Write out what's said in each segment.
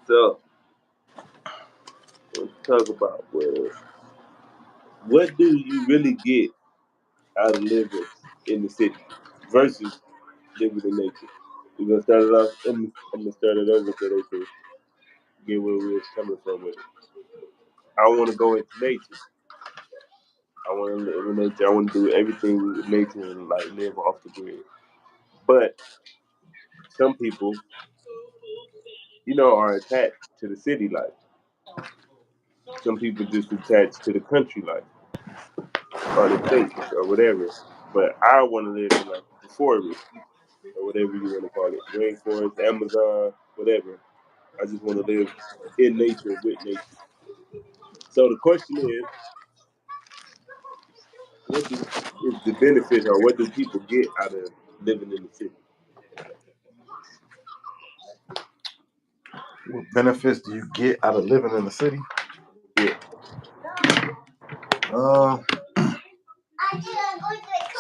So let's talk about what do you really get out of living in the city versus living in nature. We're gonna start it off. I'm gonna start it over so they can get where we was coming from with it. I want to go into nature. I want to live in nature. I want to do everything with nature and like live off the grid. But some people, are attached to the city life. Some people just attached to the country life or the states or whatever. But I want to live in like the forest or whatever you want to call it, rainforest, Amazon, whatever. I just want to live in nature with nature. So the question is, what do is the benefits or what do people get out of living in the city? What benefits do you get out of living in the city? Yeah. Uh,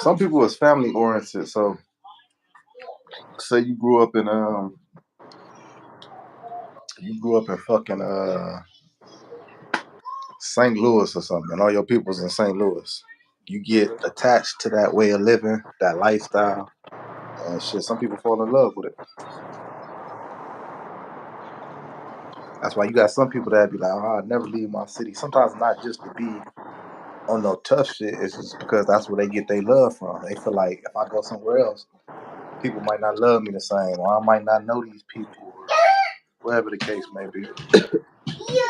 some people is family oriented. So, say you grew up in fucking St. Louis or something, and all your people's in St. Louis. You get attached to that way of living, that lifestyle, and shit. Some people fall in love with it. That's why you got some people that be like, "Oh, I'd never leave my city." Sometimes not just to be on no tough shit. It's just because that's where they get their love from. They feel like if I go somewhere else, people might not love me the same, or I might not know these people, or whatever the case may be.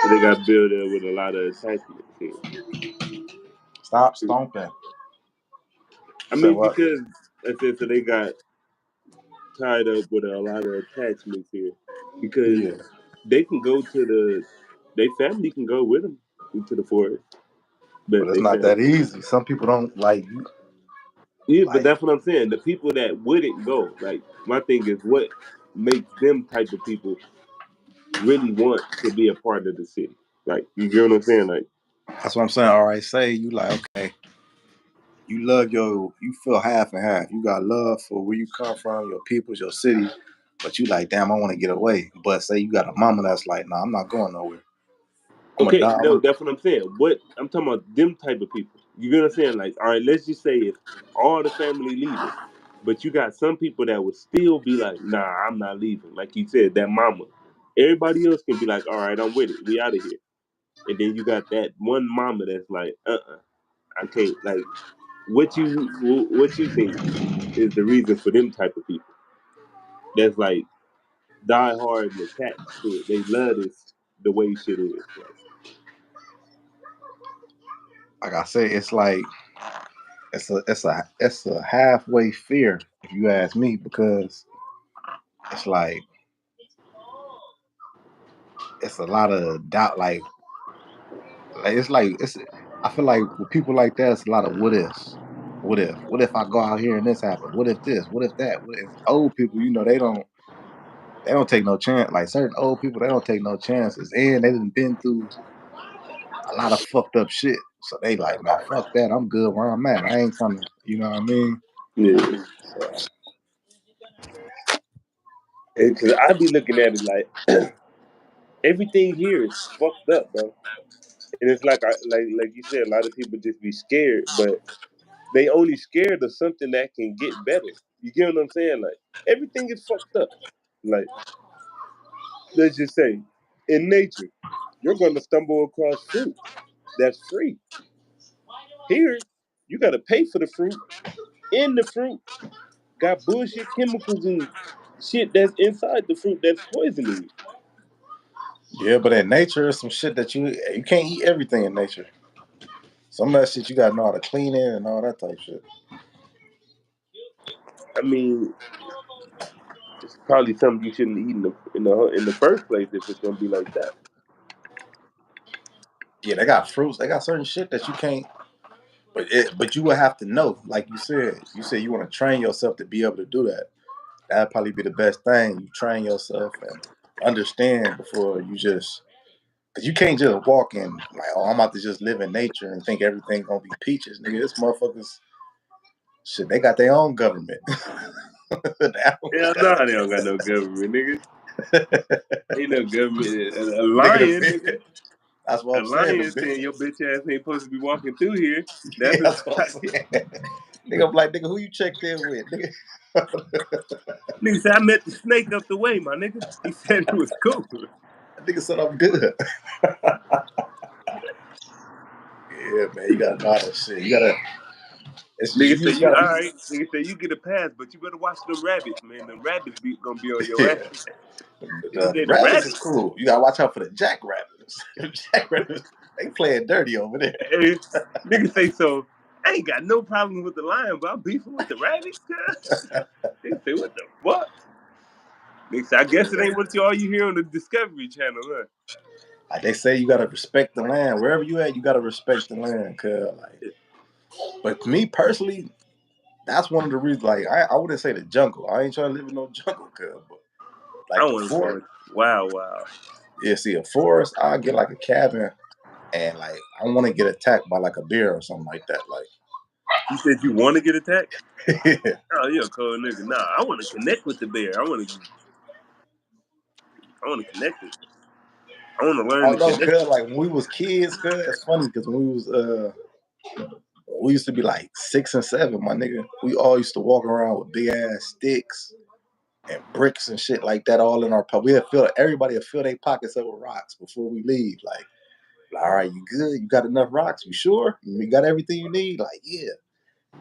So they got built up with a lot of attachment here. Stop stomping. I Say mean, what? because I said so they got tied up with a lot of attachments here because Yeah, they can go to their family can go with them into the forest, but but it's they not family. that easy. Some people don't like you. Yeah, but Like that's what I'm saying. The people that wouldn't go, like my thing is what makes them type of people really want to be a part of the city. Like you get what I'm saying? Like that's what I'm saying. All right, say you like okay, you feel half and half. You got love for where you come from, your peoples, your city, but you like, damn, I want to get away. But say you got a mama that's like, nah, I'm not going nowhere. I'm a okay, dog. no, that's what I'm saying. What I'm talking about them type of people. You get what I'm saying? Like, all right, let's just say if all the family leaving, but you got some people that would still be like, nah, I'm not leaving. Like you said, that mama. Everybody else can be like, all right, I'm with it. We out of here. And then you got that one mama that's like, I can't. Like, what you think is the reason for them type of people? That's like die hard and attached to it. They love this the way shit is. Like I say, it's like it's a halfway fear if you ask me because it's like it's a lot of doubt. It's I feel like with people like that, it's a lot of what ifs. What if? What if I go out here and this happens? What if this? What if that? What if old people? They don't take no chance. Like certain old people, they don't take no chances, and they done been through a lot of fucked up shit. So they like, man, fuck that. I'm good where I'm at. I ain't trying to, you know what I mean? Yeah, So because I be looking at it like everything here is fucked up, bro. And it's like like you said, a lot of people just be scared, but they only scared of something that can get better. You get what I'm saying? Like everything is fucked up. Like let's just say, in nature, you're going to stumble across fruit that's free. Here, you got to pay for the fruit, and the fruit got bullshit chemicals and shit that's inside the fruit that's poisoning you. yeah, but in nature, it's some shit that you can't eat everything in nature. Some of that shit you gotta know how to clean it and all that type of shit. I mean, it's probably something you shouldn't eat in the first place if it's gonna be like that. Yeah, they got fruits. They got certain shit that you can't. But you would have to know, like you said. You said you want to train yourself to be able to do that. That'd probably be the best thing. You train yourself and understand before you just. Cause you can't just walk in like, oh, I'm about to just live in nature and think everything's gonna be peaches, nigga. This motherfuckers, shit, they got their own government. Hell no, they don't got no government, nigga. Ain't no government. A lion, nigga. That's what A I'm saying. lion saying your bitch ass ain't supposed to be walking through here. Yeah, That's that's what I'm saying. Nigga, I'm like, nigga, who you checked in with? Nigga. Nigga said I met the snake up the way, my nigga. He said it was cool. That nigga said I'm good. Yeah, man, you gotta know that shit. You gotta. It's Nigga you say just you gotta all be. right. Nigga say you get a pass, but you better watch them rabbits, man. Them rabbits gonna be on your Yeah. ass. The rabbits is cool. You gotta watch out for the jackrabbits. Jackrabbits, they playing dirty over there. Hey, nigga say so. I ain't got no problem with the lion, but I'm beefing with the rabbit. Nigga say what the fuck? Nigga say I guess it ain't what all you hear on the Discovery Channel, huh? Like they say, you gotta respect the land. Wherever you at, you gotta respect the land. Cause like, but me personally, that's one of the reasons. Like, I wouldn't say the jungle. I ain't trying to live in no jungle, cause but I like the want to forest. go. Wow. Yeah, see a forest. I get like a cabin, and like I want to get attacked by like a bear or something like that. Like, You said you want to get attacked? yeah. Oh, you're a cold nigga. Nah, I want to connect with the bear. I want to connect it. I want to learn Oh to no, connect. cause like when we was kids, cause it's funny because when we used to be like 6 and 7, my nigga. We all used to walk around with big ass sticks and bricks and shit like that all in our pocket. Everybody would fill their pockets up with rocks before we leave. Like, all right, you good? You got enough rocks? You sure? You got everything you need? Like, yeah.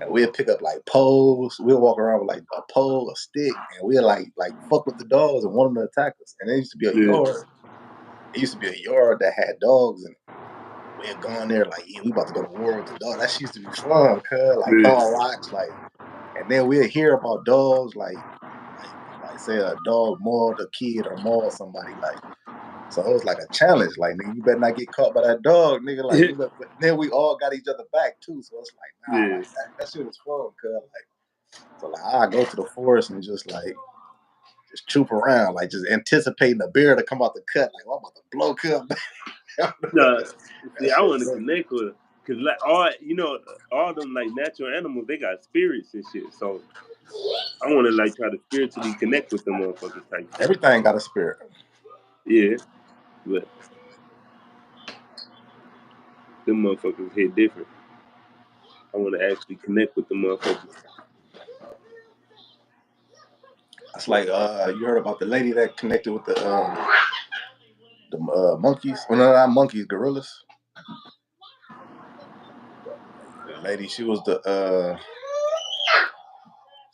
And we'll pick up like poles. We'll walk around with like a pole, a stick, and we'll like fuck with the dogs and want them to attack us. And there used to be a Yeah. yard. It used to be a yard that had dogs in it. We'd go in there like, yeah, we about to go to war with the dog. That shit used to be fun, cuz like Yeah. throwing rocks, like, and then we'll hear about dogs like say a dog mauled a kid or mauled somebody, like. So it was like a challenge, like nigga, you better not get caught by that dog, nigga. Like, you better, but then we all got each other back too. So it's like, nah, Yeah. like that shit was fun, cuz like, so like I go to the forest and just troop around, like just anticipating the bear to come out the cut, like, oh, I'm about to blow cub. Nah, That see, I shit want to was connect with her. Cause like all them like natural animals, they got spirits and shit. So I want to like try to spiritually connect with them motherfuckers type shit. everything got a spirit. Yeah, but them motherfuckers hit different. I want to actually connect with the motherfuckers. It's like you heard about the lady that connected with the monkeys. Well, no, not monkeys, gorillas. The lady, she was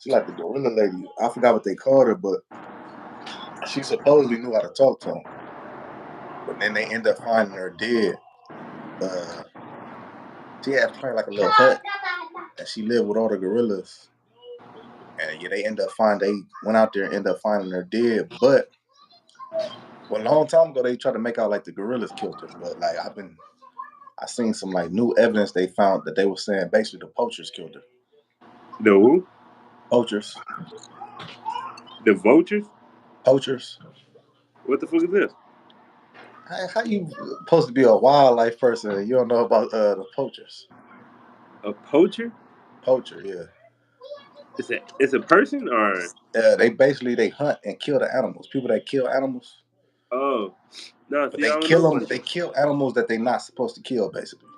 she like the gorilla lady. I forgot what they called her, but she supposedly knew how to talk to them. But then they end up finding her dead. Uh, she had planned like a little hut, and she lived with all the gorillas. And yeah, they went out there and ended up finding her dead. But well, a long time ago, they tried to make out like the gorillas killed her. But like I seen some like new evidence they found that they were saying basically the poachers killed her. The who? Poachers, The vultures? poachers. What the fuck is this? How you supposed to be a wildlife person and you don't know about the poachers? A poacher? Poacher, yeah. It's a person or They hunt and kill the animals. People that kill animals, oh no? but See, I they don't know kill them. about They that. kill animals that they're not supposed to kill. Basically,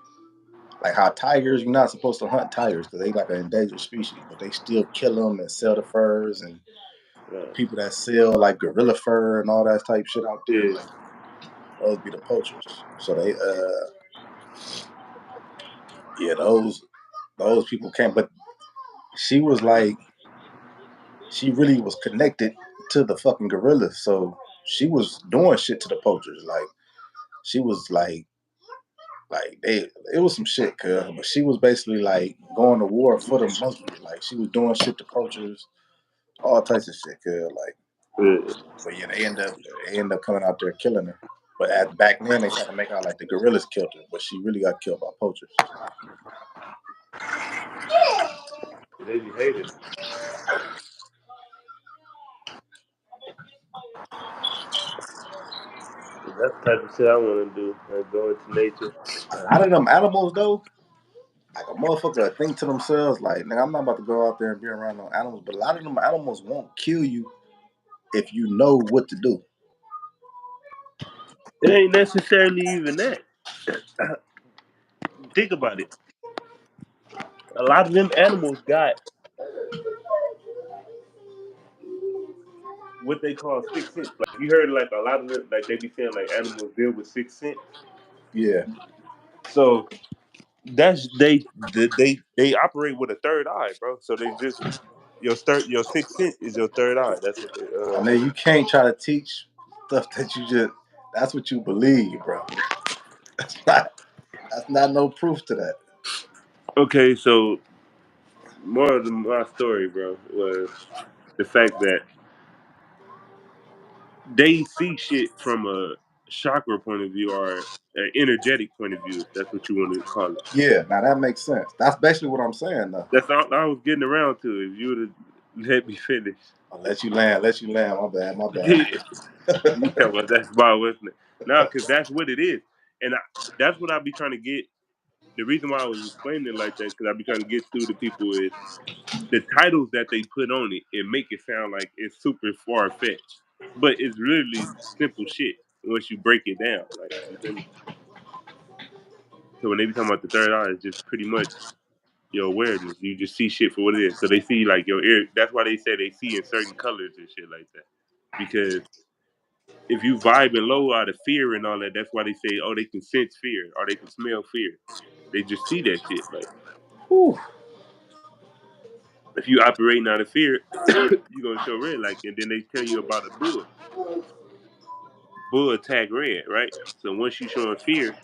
like how tigers, you're not supposed to hunt tigers because they like an endangered species, but they still kill them and sell the furs. And people that sell like gorilla fur and all that type shit out there, Yeah. like those be the poachers. So they yeah, those people can't. But she was like, she really was connected to the fucking gorillas. So she was doing shit to the poachers. Like she was it was some shit, cuz. But she was basically like going to war for the monkeys. Like she was doing shit to poachers, all types of shit, cuz. Like, Yeah. but yeah, they end up coming out there killing her. But back then they tried to make out like the gorillas killed her, but she really got killed by poachers. They be hated. That's the type of shit I want to do. Like go into nature. A lot of them animals though, like a motherfucker think to themselves, like, nigga, I'm not about to go out there and be around no animals, but a lot of them animals won't kill you if you know what to do. It ain't necessarily even that. Think about it. A lot of them animals got what they call sixth sense. Like you heard, like a lot of them, like they be saying, like animals deal with sixth sense. Yeah. So that's they operate with a third eye, bro. So they just your sixth sense is your third eye. That's what they I mean, you can't try to teach stuff that you just. That's what you believe, bro. That's not. That's not no proof to that. Okay, so more of my story, bro, was the fact that they see shit from a chakra point of view or an energetic point of view. If that's what you want to call it. Yeah. Now that makes sense. That's basically what I'm saying, though. That's all I was getting around to. If you would have let me finish. I'll let you land. Let you land. My bad. My You bad. talking about that's why wasn't it? No, because that's what it is, and that's what I be trying to get. The reason why I was explaining it like that because I be trying to get through to people is the titles that they put on it and make it sound like it's super far fetched, but it's really simple shit once you break it down. Like you feel me? So when they be talking about the third eye, it's just pretty much your awareness. You just see shit for what it is. So they see like your ear. That's why they say they see in certain colors and shit like that. Because if you vibing low out of fear and all that, that's why they say, oh, they can sense fear or they can smell fear. They just see that shit. Like Whew. if you operating out of fear, you gonna show red. Like and then they tell you about a bull. Bull attack red, right? So once you showing fear,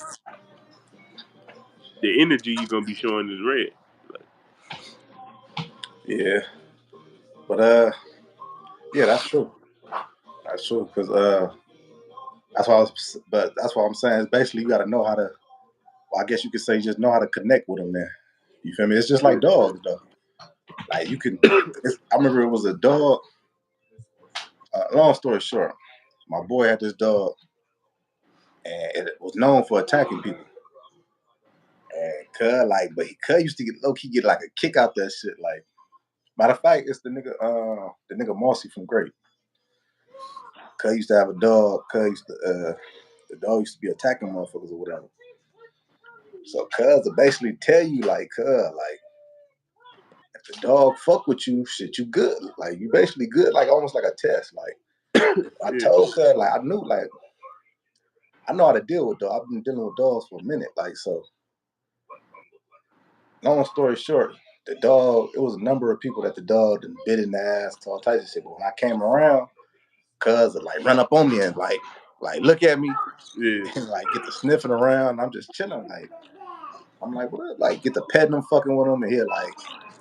the energy you gonna be showing is red. Like, Yeah. But yeah, that's true. That's true. Cause that's why I was. But that's what I'm saying. Is basically you got to know how to. Well, I guess you could say you just know how to connect with them. There. You feel me? It's just like dogs, though. Like you can. I remember it was a dog. Long story short, my boy had this dog, and it was known for attacking people. And cuz like, but cuz used to get low key get like a kick out that shit. Like, matter of fact, it's the nigga Marcy from Great. Cuz used to have a dog. Cuz used to the dog used to be attacking motherfuckers or whatever. So cuz to basically tell you like, cuz like, if the dog fuck with you, shit, you good. Like you basically good, like almost like a test. Like I yeah, told cuz like I knew like I know how to deal with dogs. I've been dealing with dogs for a minute. Like so. Long story short, the dog, it was a number of people that the dog done bit in the ass, all types of shit. But when I came around, cuz would like run up on me and like look at me yeah. and like get to sniffing around. I'm just chilling. Like I'm like, what? Like get to petting him, fucking with him, and he'll like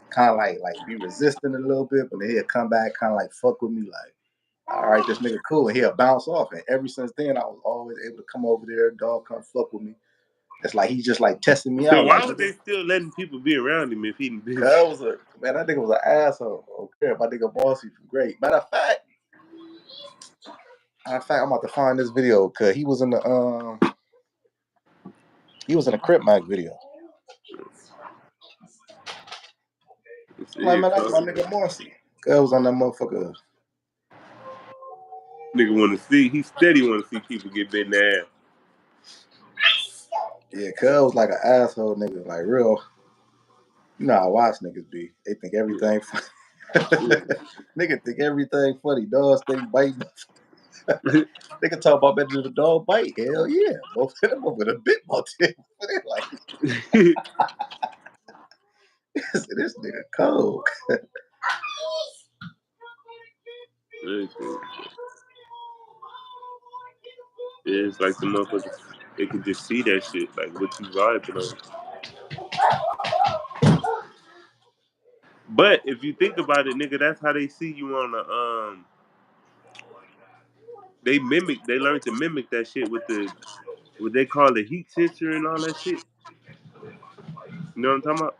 kind of like be resistant a little bit, but then he'll come back, kind of like fuck with me, like, all right, this nigga cool, and he'll bounce off. And ever since then, I was always able to come over there, dog come fuck with me. It's like he's just like testing me So out, like, why was they still letting people be around him if he didn't? cuz was a man, that nigga was an asshole. Okay, my nigga Bossy from Great. Matter of fact, I'm about to find this video because he was in a Crip Mac video. I'm like, Yeah, man, that's my cuz. nigga Marcy. Cuz was on that motherfucker. Nigga want to see. He steady want to see people get bit in the ass. Yeah, cuz was like an asshole nigga, like real. You know how watch niggas be. They think everything funny. Nigga think everything funny. Dogs think biting. They can talk about better than the dog bite. Hell yeah. Both of them with a bit more tip. They're like, this nigga cold. It's like the motherfuckers. They can just see that shit, like what you vibing on. But if you think about it, nigga, that's how they see you on the They mimic. They learn to mimic that shit with the what they call the heat sensor and all that shit. You know what I'm talking about?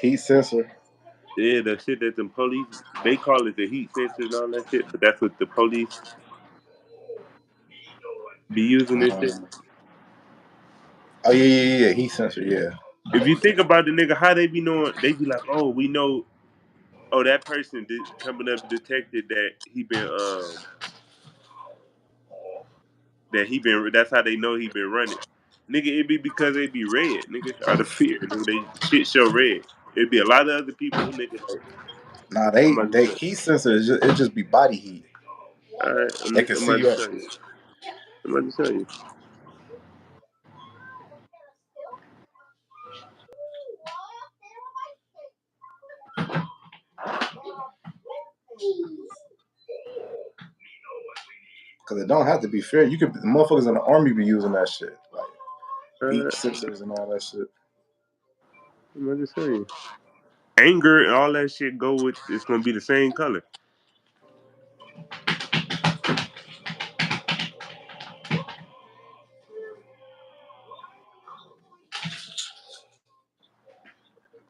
Heat sensor. Yeah, the shit that the police they call it the heat sensor and all that shit, but that's what the police be using this shit. Oh yeah. Heat sensor, yeah. If you think about the nigga, how they be knowing? They be like, oh, we know. Oh, that person did coming up detected that he been that that's how they know he been running. Nigga, it be because they be red. Nigga, out of fear. Nigga, they shit show red. It'd be a lot of other people who nigga like. Nah, I'm about they to heat sensor it just be body heat. all right, They can I'm see about you to at. tell you. I'm about to tell you. Cause it don't have to be fair. You could motherfuckers in the army be using that shit. Like heat All sensors and all that shit. I'm about to tell you. Anger and all that shit go with. It's gonna be the same color.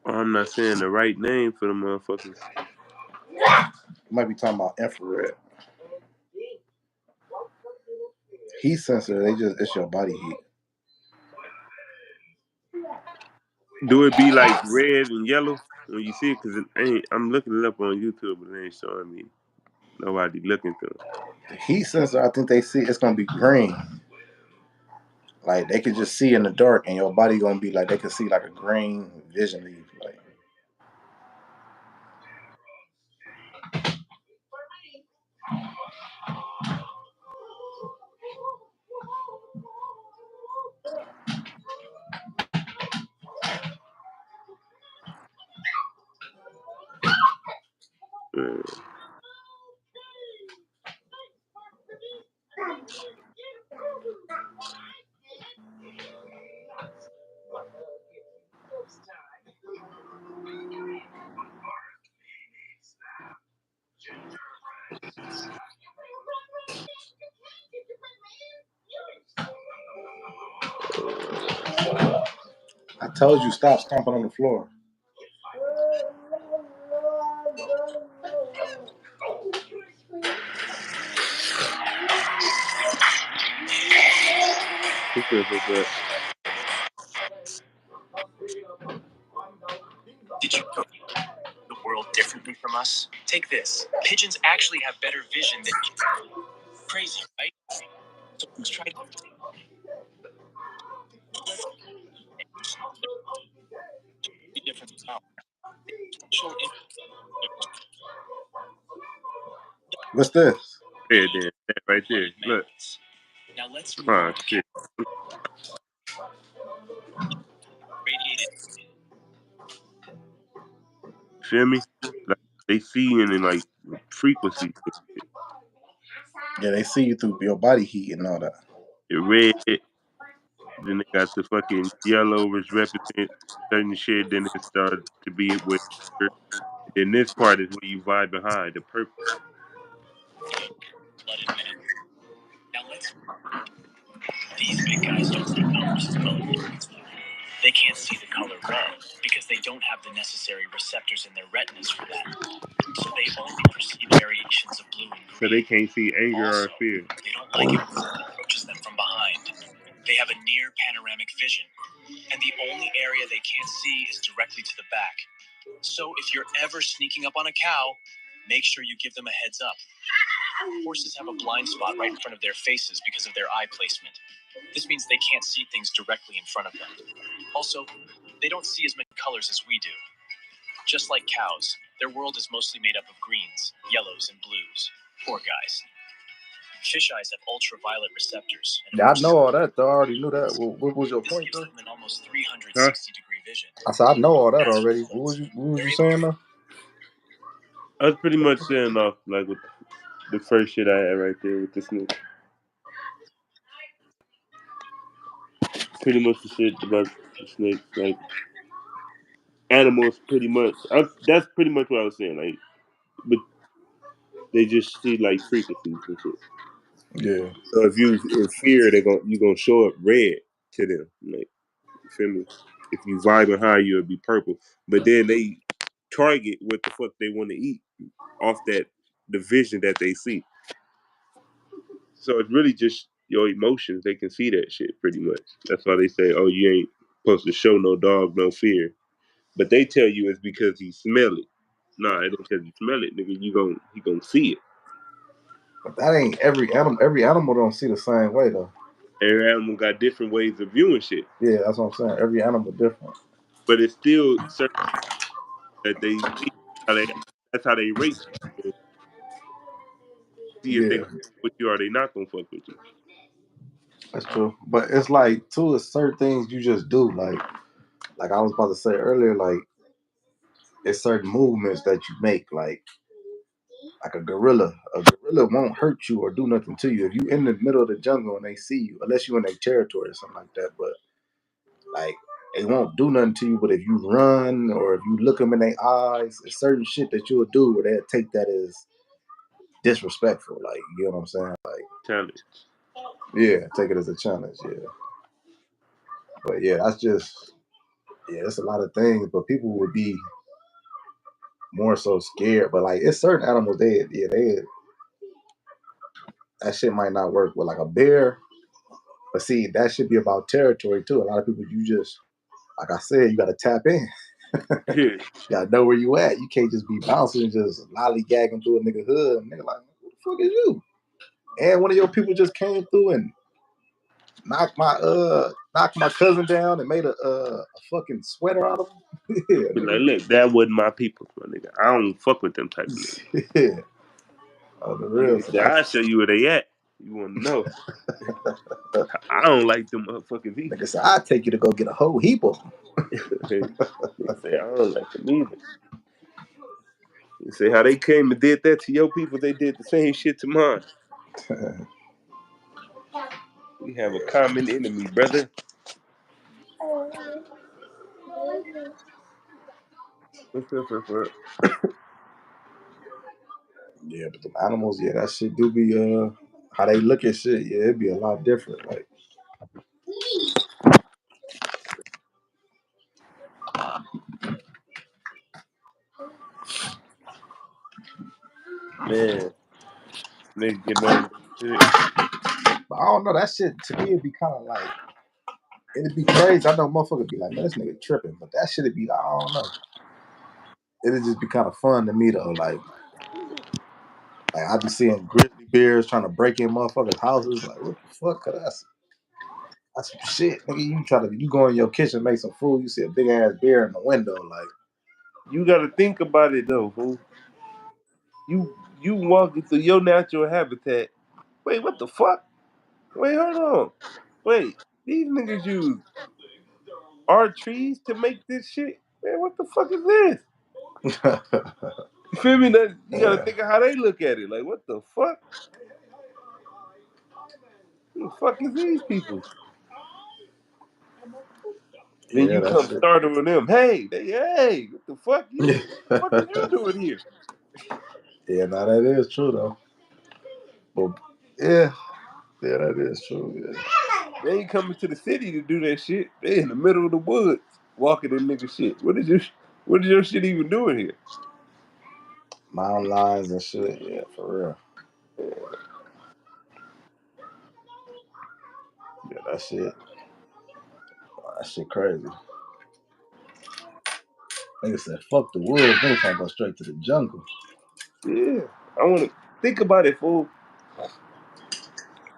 Oh, I'm not saying the right name for the motherfuckers. You might be talking about infrared. Heat sensor, it's your body heat. Do it be like red and yellow when you see it? Cause it ain't. I'm looking it up on YouTube, but it ain't showing me. Nobody looking through. The heat sensor, I think they see it's gonna be green. Like they can just see in the dark, and your body gonna be like they can see like a green vision leave. Like I told you, stop stomping on the floor. Who feels so bad? Did you know the world differently from us? Take this. Pigeons actually have better vision than crazy, right? So let's try to different sound. What's this? Red then. That right there. Look. Now let's move Oh on to shit. radiated. Feel me? Like they see in like frequencies. Yeah, they see you through your body heat and all that. It red. Then they got the fucking yellow, which represents certain shit. Then it started to be with. Then this part is where you vibe behind the purple. Blooded men. Now let's. These big guys don't see colors as well as humans do. They can't see the color red because they don't have the necessary receptors in their retinas for that. So they only perceive variations of blue and green. So they can't see anger Also, or fear. they don't like it when someone approaches them from behind. They have a near panoramic vision, and the only area they can't see is directly to the back. So if you're ever sneaking up on a cow, make sure you give them a heads up. Horses have a blind spot right in front of their faces because of their eye placement. This means they can't see things directly in front of them. Also, they don't see as many colors as we do. Just like cows, their world is mostly made up of greens, yellows, and blues. Poor guys. Fish eyes have ultraviolet receptors. Yeah, I know all that though. I already knew that. What was your This point gives though? them an almost 360-degree vision. I said I know all that already. What was you saying though? I was pretty much saying off like with the first shit I had right there with the snake. Pretty much the shit about the snakes, like animals. Pretty much, that's pretty much what I was saying. Like, but they just see like frequencies and shit. Yeah. So if you in fear, you gonna show up red to them. Like, you feel me? If you vibing high, you'll be purple. But then they target what the fuck they want to eat off that the vision that they see. So it's really just your emotions. They can see that shit pretty much. That's why they say, "Oh, you ain't supposed to show no dog no fear." But they tell you it's because he smell it. Nah, it ain't because you smell it, nigga. He gonna see it. But that ain't every animal. Every animal don't see the same way though. Every animal got different ways of viewing shit, Yeah, that's what I'm saying. Every animal different. but it's still certain that they see how they. That's how they rate you. See if they Yeah, gonna fuck with you or they not gonna fuck with you. that's true. But it's like too, it's certain things you just do. Like I was about to say earlier, like it's certain movements that you make, like a gorilla. A gorilla won't hurt you or do nothing to you if you in the middle of the jungle and they see you, unless you in their territory or something like that. But like they won't do nothing to you. But if you run or if you look them in their eyes, it's certain shit that you'll do where they'll take that as disrespectful. Like you know what I'm saying? Like Challenge. yeah, take it as a challenge. Yeah, but yeah, that's just yeah, it's a lot of things. But people would be more so scared. But like it's certain animals they that shit might not work with like a bear. But see, that should be about territory too. A lot of people, you just, like I said, you got to tap in. Yeah. You got to know where you at. You can't just be bouncing and just lollygagging through a nigga hood. And nigga like, who the fuck is you? And one of your people just came through and knocked my cousin down and made a fucking sweater out of him. Yeah, Be like, nigga. look, that wasn't my people, my nigga. I don't fuck with them type of niggas. Yeah. Oh, the real. Nigga So say, I'll show you where they at. You wanna know? I don't like them motherfuckers nigga either. said, I'll take you to go get a whole heap of Nigga say, I don't like them either. You say how they came and did that to your people, they did the same shit to mine. them. We have a common enemy, brother. What's up, Yeah, but the animals, yeah, that shit do be how they look at shit, yeah, it'd be a lot different. Like man, nigga getting on shit. but I don't know, that shit to me it'd be kinda like it'd be crazy. I know motherfuckers be like, man, this nigga tripping, but that shit'd be like, I don't know. It'd just be kind of fun to me though. Like I be seeing grizzly bears trying to break in motherfuckers' houses. Like, what the fuck? That's some shit. Nigga, you go in your kitchen, make some food, you see a big ass bear in the window, like You gotta think about it though, fool. You walking through your natural habitat. Wait, what the fuck? Wait, hold on. Wait, these niggas use our trees to make this shit? Man, what the fuck is this? You feel me? That you gotta yeah. think of how they look at it. Like, what the fuck? Who the fuck is these people? Then Yeah, you that come shit. starting with them. Hey, what the fuck? What the fuck is you doing here? Yeah, now that is true though. But yeah, yeah, that is true. Yeah. They ain't coming to the city to do that shit. They in the middle of the woods walking in nigga shit. What is your shit even doing here? Mountain lions and shit. Yeah, for real. Yeah, that shit crazy. Nigga said, fuck the woods. Nigga trying to go straight to the jungle. Yeah. I wanna think about it, fool.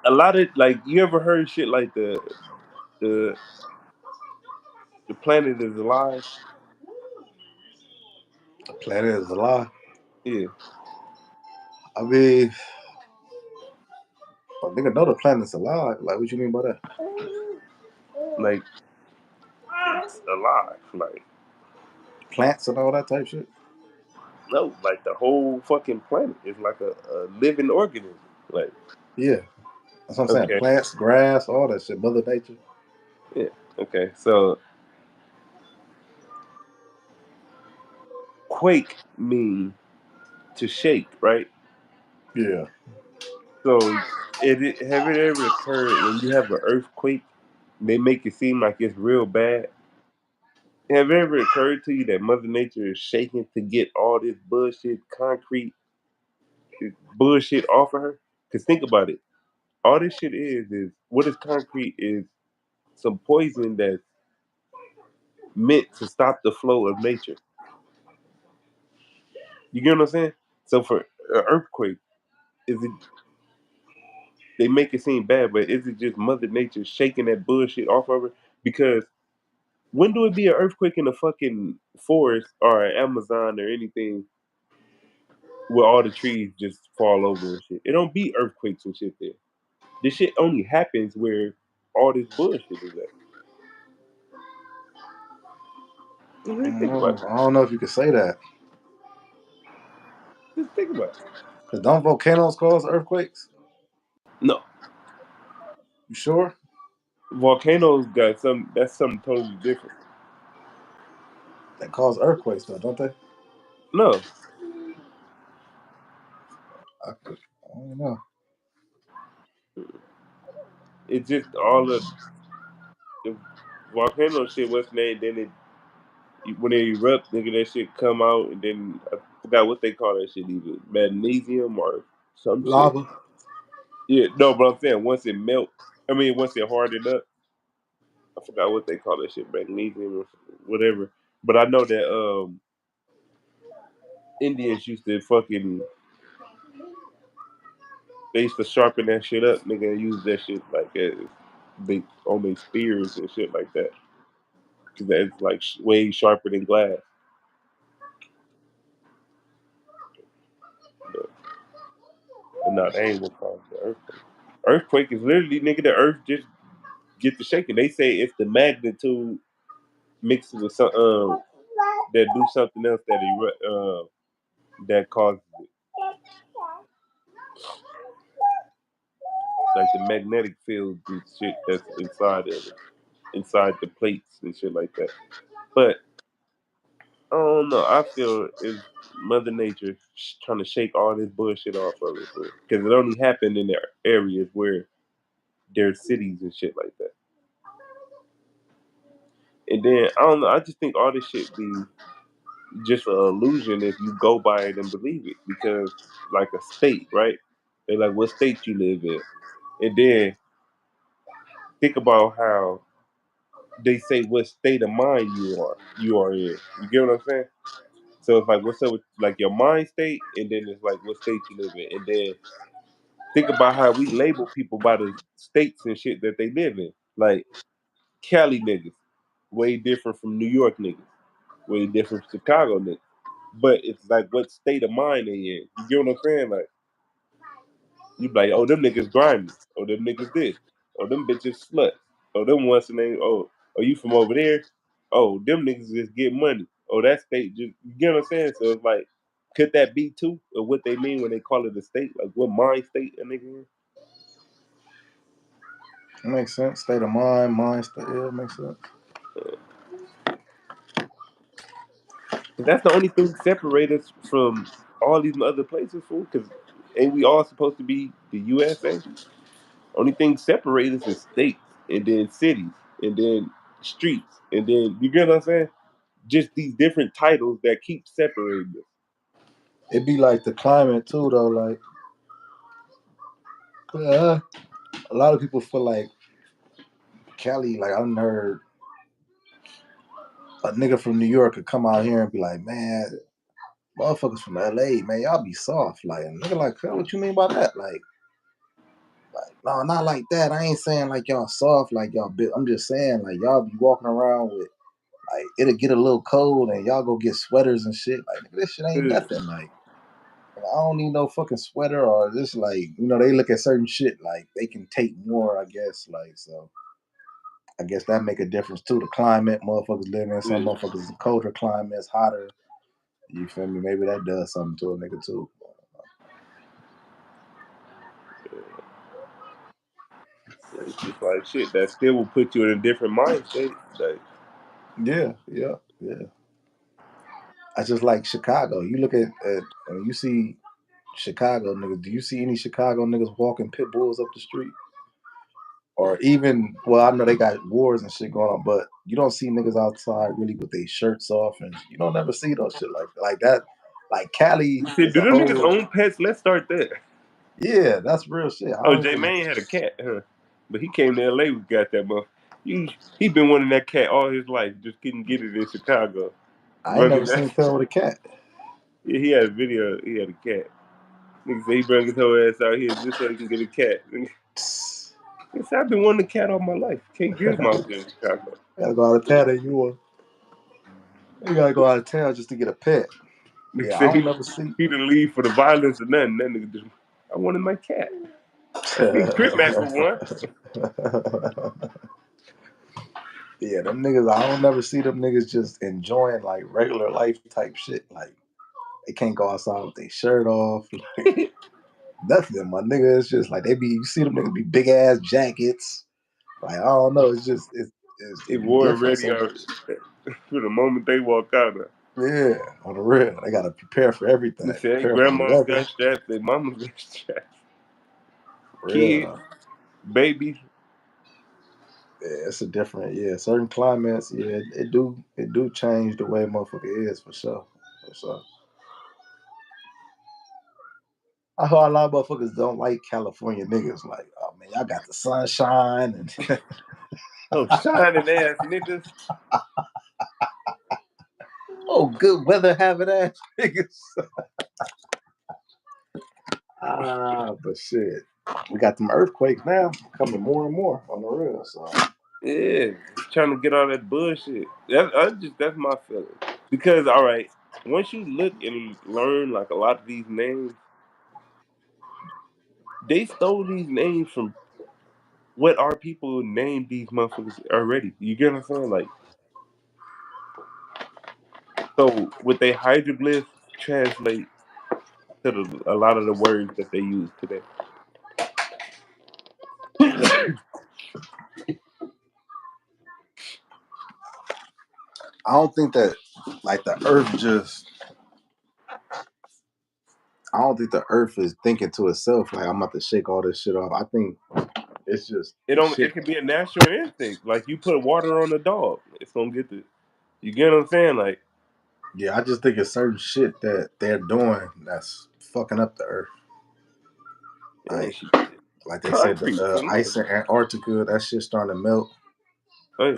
A lot of like you ever heard shit like the the planet is alive? The planet is alive. Yeah. I mean, a nigga know the planet's alive. Like, what you mean by that? Like it's alive. Like Plants and all that type shit? no, like the whole fucking planet is like a living organism. Like, Yeah. That's what I'm saying. okay, Plants, grass, all that shit. Mother Nature. yeah, okay. So quake mean to shake, right? Yeah. So have it ever occurred when you have an earthquake, they make it seem like it's real bad? Have it ever occurred to you that Mother Nature is shaking to get all this bullshit, concrete bullshit off of her? Because think about it. All this shit is what is concrete is some poison that's meant to stop the flow of nature. You get what I'm saying? So for an earthquake, is it they make it seem bad, but is it just Mother Nature shaking that bullshit off of her? Because when do it be an earthquake in a fucking forest or an Amazon or anything where all the trees just fall over and shit? It don't be earthquakes and shit there. This shit only happens where all this bullshit is at. Just think about it. I don't know if you could say that. Just think about it. Cause don't volcanoes cause earthquakes? No. You sure? Volcanoes got that's something totally different. They cause earthquakes though, don't they? No. I don't know. It's just all of the volcano shit, what's named, then when they erupt, nigga, that shit come out, and then I forgot what they call that shit, either magnesium or some shit. Lava. Yeah, no, but I'm saying once it melt, once it hardened up, I forgot what they call that shit, magnesium or whatever. But I know that Indians used to they used to sharpen that shit up, nigga, and use that shit like as they on their spears and shit like that, because that's like way sharper than glass. But no, they ain't what cause the earthquake. Earthquake is literally, nigga, the earth just get to shaking. They say it's the magnitude mixed with some that do something else that causes it, like the magnetic field and shit that's inside of it, inside the plates and shit like that. But I don't know. I feel it's Mother Nature trying to shake all this bullshit off of it, because it only happened in the areas where there's cities and shit like that. And then I don't know. I just think all this shit be just an illusion if you go by it and believe it. Because like a state, right? They're like, what state you live in, and then think about how they say what state of mind you are in. You get what I'm saying? So it's like, what's up with like your mind state, and then it's like what state you live in, and then think about how we label people by the states and shit that they live in. Like Cali niggas, way different from New York niggas, way different from Chicago niggas. But it's like what state of mind they in. You get what I'm saying? Like you be like, oh, them niggas grimy. Oh, them niggas this. Oh, them bitches sluts. Oh, them ones and they. Oh, you from over there? Oh, them niggas just get money. Oh, that state just. You get what I'm saying? So it's like, could that be too, or what they mean when they call it a state? Like what mind state a nigga in? It makes sense. State of mind state. Yeah, it makes sense. That's the only thing separate us from all these other places, fool. Because ain't we all supposed to be the USA? Only thing separate us is states, and then cities, and then streets, and then you get what I'm saying? Just these different titles that keep separating us. It'd be like the climate too, though. Like, a lot of people feel like Cali. Like, I done heard a nigga from New York could come out here and be like, man, motherfuckers from LA, man, y'all be soft. Like, a nigga like, what you mean by that? Like, no, not like that. I ain't saying like y'all soft, like y'all bit. I'm just saying like y'all be walking around with like it'll get a little cold and y'all go get sweaters and shit. Like nigga, this shit ain't nothing. Like I don't need no fucking sweater or this. Like they look at certain shit like they can take more. I guess like so. I guess that make a difference too. The climate motherfuckers live in. Some motherfuckers colder climates, hotter. You feel me? Maybe that does something to a nigga too. It's just like shit that still will put you in a different mind state. Like, Yeah. I just like Chicago. You look at you see Chicago niggas. Do you see any Chicago niggas walking pit bulls up the street? Or even, well, I know they got wars and shit going on, but you don't see niggas outside really with their shirts off, and you don't ever see those shit like that. Like Cali shit, is do a them niggas whole. own pets? Let's start there. Yeah, that's real shit. I Oh, don't J even. Mane had a cat, huh? But he came to LA. We got that mother. He been wanting that cat all his life. Just couldn't get it in Chicago. I ain't Brother, never seen Phil with a cat. yeah, he had a video. He had a cat. Nigga say he bring his whole ass out here just so he can get a cat. Yes, I've been wanting a cat all my life. Can't get him out there in Chicago. Gotta go out of town and you gotta go out of town just to get a pet. Nigga Yeah, I say don't never see. he didn't leave for the violence or nothing. That nigga just, I wanted my cat. I seen Crip Mac with one. Yeah, them niggas, I don't never see them niggas just enjoying like regular life type shit. Like they can't go outside with their shirt off. Like, nothing, my nigga. It's just like they be, you see them niggas be big ass jackets. Like, I don't know. It's just, They it be war different. ready So, out for the moment they walk out. yeah, on the real. They got to prepare for everything. They say, hey, Prepare for the grandma's weather. got straps, their mama's got straps. Real, Kids, though. babies. Yeah, it's a different, yeah. Certain climates, yeah, it do change the way motherfucker is for sure. For sure. I heard a lot of motherfuckers don't like California niggas. Like, oh man, y'all got the sunshine and Oh, shining ass niggas. oh, good weather having ass niggas. But shit, we got them earthquakes now coming more and more on the real. So Yeah, trying to get all that bullshit. That's my feeling. Because all right, once you look and learn like a lot of these names, they stole these names from what our people named these motherfuckers already. You get what I'm saying? Like, so what they hydroglyphs translate to a lot of the words that they use today. I don't think that like the earth just. I don't think the earth is thinking to itself like I'm about to shake all this shit off. I think it's just It the don't. shit. It can be a natural instinct. Like you put water on a dog, it's gonna get the. You get what I'm saying? Like, Yeah, I just think it's certain shit that they're doing that's fucking up the earth. yeah, Like, shit. like they said, Concrete. the ice in Antarctica, that shit starting to melt. Like,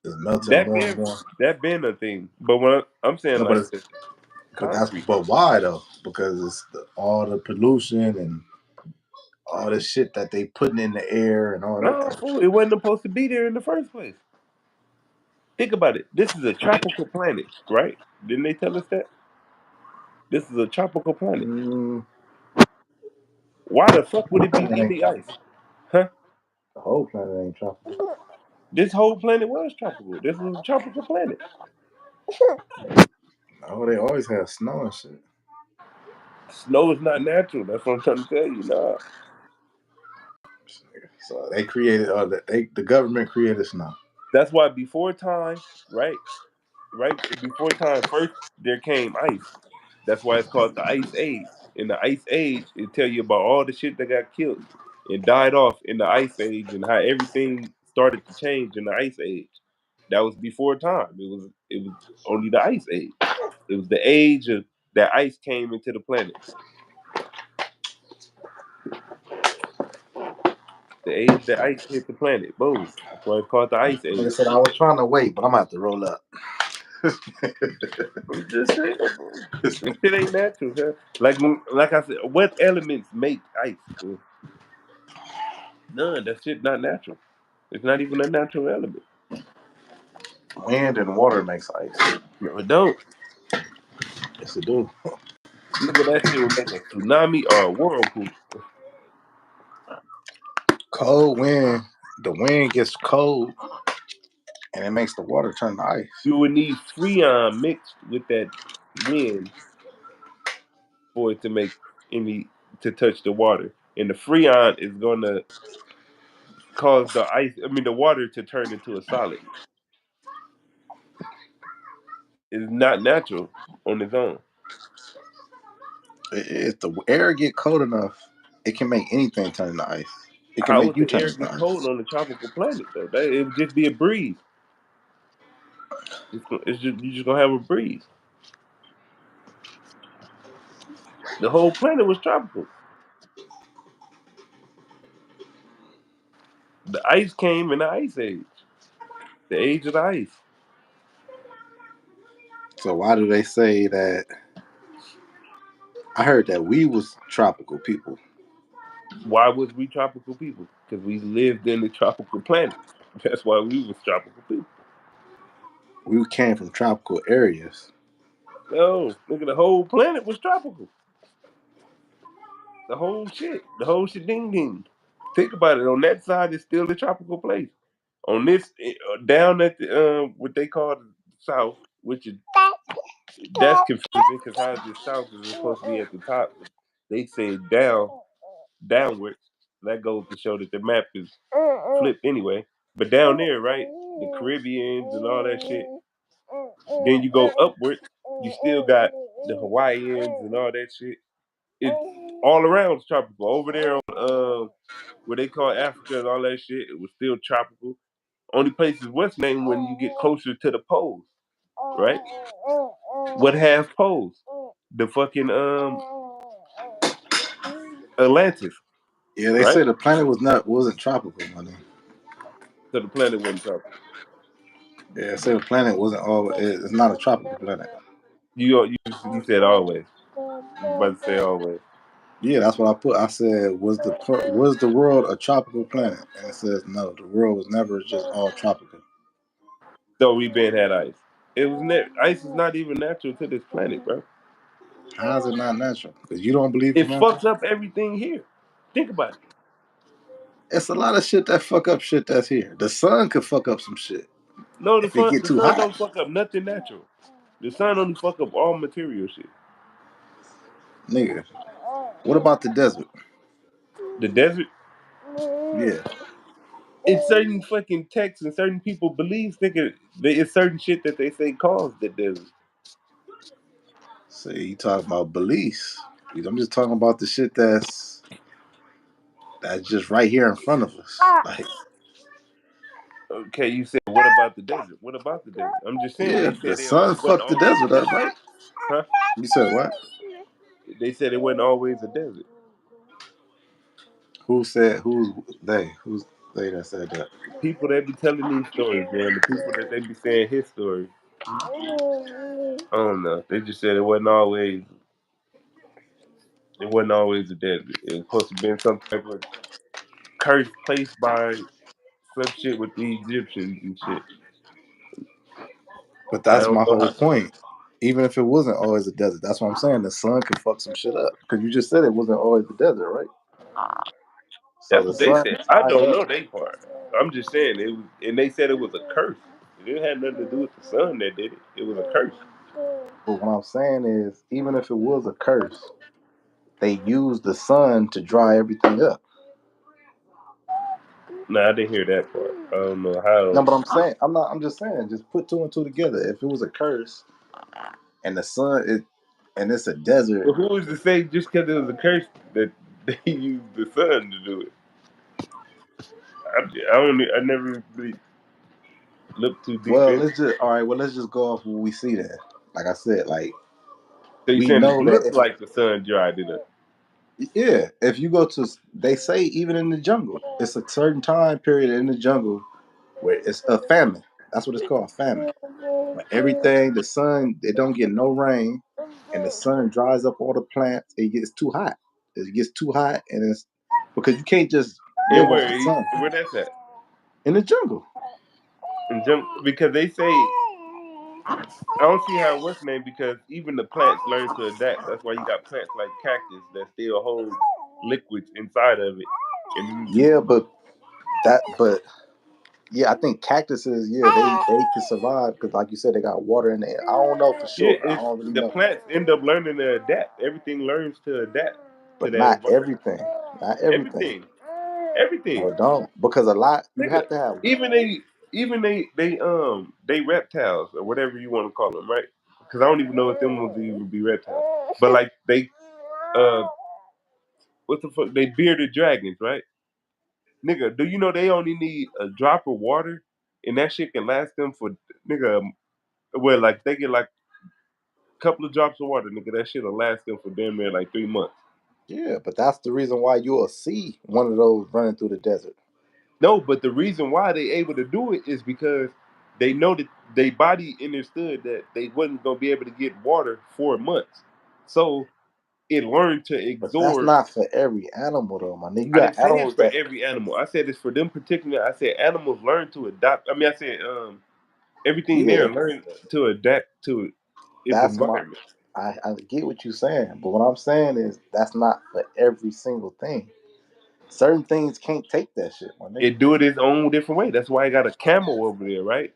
It's melting that more and been more. that been a thing. But when I'm saying No, but like it's the but concrete. why though? Because it's all the pollution and all the shit that they putting in the air and all that No, type of fool, shit. it wasn't supposed to be there in the first place. Think about it. This is a tropical planet, right? Didn't they tell us that? This is a tropical planet. Mm, Why the fuck would it be it in ain't the ice? tropical. Huh? The whole planet ain't tropical. This whole planet was tropical. This was a tropical planet. No, they always have snow and shit. Snow is not natural. That's what I'm trying to tell you. Nah. So they created, the government created snow. That's why before time, right? Right before time, first there came ice. That's why it's called the Ice Age. In the Ice Age, it tell you about all the shit that got killed and died off in the Ice Age and how everything started to change in the Ice Age. That was before time. It was only the Ice Age. It was the age of that ice came into the planet. The age that ice hit the planet. Boom. That's why it's called the Ice Like I Age. said, I was trying to wait, but I'm gonna have to roll up. I'm just saying, bro. This shit ain't natural, huh? Like I said, what elements make ice? Bro? None. That shit not natural. It's not even a natural element. Wind and water makes ice. No, it don't. Yes, it do. Nigga, that shit would make a tsunami or a whirlpool. Cold wind. The wind gets cold, and it makes the water turn to ice. You would need freon mixed with that wind for it to make any to touch the water, and the freon is gonna cause the ice. I mean, the water to turn into a solid. It's not natural on its own. If the air get cold enough, it can make anything turn to ice. It can How make would you the turn air to get ice. cold on a tropical planet though? It would just be a breeze. It's just you just gonna have a breeze. The whole planet was tropical. The ice came in the ice age, the age of the ice. So why do they say that I heard that we was tropical people. Why was we tropical people? Because we lived in the tropical planet. That's why we was tropical people. We came from tropical areas. No, nigga, the whole planet was tropical. The whole shit. The whole shit ding ding. Think about it. On that side, it's still a tropical place. On this, down at the what they call the south, which is that's confusing because how is the south is supposed to be at the top? They say downwards. That goes to show that the map is flipped anyway. But down there, right, the Caribbeans and all that shit. Then you go upward, you still got the Hawaiians and all that shit. It's all around tropical. Over there on what they call Africa and all that shit, it was still tropical. Only place is west named when you get closer to the poles, right? What half poles? The fucking Atlantis, Yeah, they right? say the planet wasn't tropical, money. So the planet wasn't tropical. Yeah, they say the planet wasn't all. It's not a tropical planet. You said always. You about to say always. Yeah, that's what I put. I said, was the world a tropical planet? And it says no. The world was never just all tropical. So we been had ice. It was ice is not even natural to this planet, bro. How is it not natural? Because you don't believe It it's natural. fucks up everything here. Think about it. It's a lot of shit that fuck up shit that's here. The sun could fuck up some shit No, if it get the too sun hot. don't fuck up nothing natural. The sun only fuck up all material shit. Nigga, what about the desert? The desert, Yeah. it's certain fucking texts and certain people believe it's certain shit that they say caused the desert. See, you talking about beliefs. I'm just talking about the shit that's just right here in front of us. Like, Okay, you said what about the desert? What about the desert? I'm just saying yeah, they the said sun it wasn't fucked the always desert a up, desert. right? Huh? You said what? They said it wasn't always a desert. Who's they? Who's they that said that? People that be telling these stories, man, the people that they be saying his story, I don't know. They just said it wasn't always a desert. It was supposed to be some type of curse placed by some shit with the Egyptians and shit. But I that's don't my know whole how. point. Even if it wasn't always a desert, that's what I'm saying. The sun could fuck some shit up. Because you just said it wasn't always a desert, right? So That's the what they sun said. could I dry don't up. know they part. I'm just saying it was, and they said it was a curse. It had nothing to do with the sun that did it. It was a curse. But what I'm saying is, even if it was a curse, they used the sun to dry everything up. Nah, I didn't hear that part. I don't know No, how. but I'm saying, I'm not. I'm just saying, just put two and two together. If it was a curse and the sun, and it's a desert, But who was to say just because it was a curse that they used the sun to do it? I don't. I never really looked too deep well, in. let's just all right. Well, let's just go off what we see then. Like I said, like So you we saying it know that looked like the sun dried it up? yeah, if you go to, they say even in the jungle, it's a certain time period in the jungle where it's a famine. That's what it's called, famine. When everything, the sun, it don't get no rain, and the sun dries up all the plants. It gets too hot. It gets too hot, and it's because you can't just And live off the sun where that's at? in the jungle. And jump because they say I don't see how it works, man. Because even the plants learn to adapt. That's why you got plants like cactus that still hold liquids inside of it. And Yeah, but yeah, I think cactuses, yeah, they can survive because, like you said, they got water in there. I don't know for yeah, sure. I don't really the know, plants end up learning to adapt. Everything learns to adapt to but that not environment. everything. Not everything. Everything, everything. No, it don't because a lot you Nigga, have to have. even they reptiles or whatever you want to call them, right? Because I don't even know if them would even be reptiles. But like they uh what the fuck? They bearded dragons, right? Nigga, do you know they only need a drop of water and that shit can last them for nigga well like they get like a couple of drops of water, nigga, that shit'll last them for damn near like 3 months. Yeah, but that's the reason why you'll see one of those running through the desert. No, but the reason why they able to do it is because they know that they body understood that they wasn't gonna be able to get water for months. So it learned to But that's absorb. not for every animal though, my nigga. You I got didn't say it's animals for that every animal. I said it's for them particular. I said animals learn to adapt. I mean, I said everything yeah, there learn to adapt to its that's my environment. I get what you're saying, but what I'm saying is that's not for every single thing. Certain things can't take that shit, my nigga. It do it its own different way. That's why I got a camel over there, right?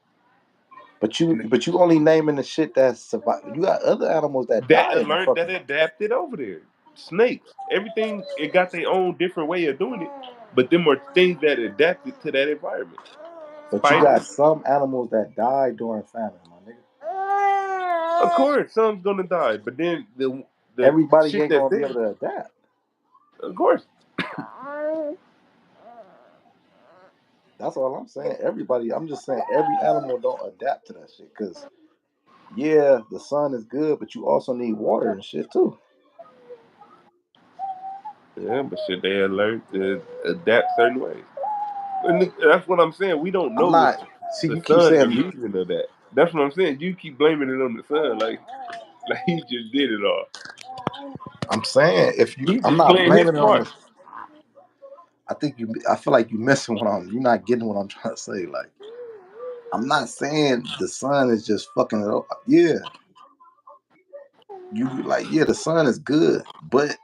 But you only naming the shit that's survive. You got other animals that That die in the learned that fucking. adapted over there. Snakes, everything it got their own different way of doing it, but them are things that adapted to that environment. But you got Spiders, some animals that die during famine, my of nigga. course, some's gonna die, but then the Everybody shit ain't that's gonna be able there, to adapt. of course, That's all I'm saying. Everybody, I'm just saying every animal don't adapt to that shit. Cause yeah, the sun is good, but you also need water and shit too. yeah, but shit they learn to adapt certain ways. And that's what I'm saying. We don't I'm know not. See, the you keep sun the saying reason of that. That's what I'm saying. You keep blaming it on the sun, like he just did it all. I'm saying if you, He's I'm just not playing his blaming it on part. this. I think you. I feel like you missing what I'm. You're not getting what I'm trying to say. Like I'm not saying the sun is just fucking it up. Yeah, you like yeah, the sun is good, but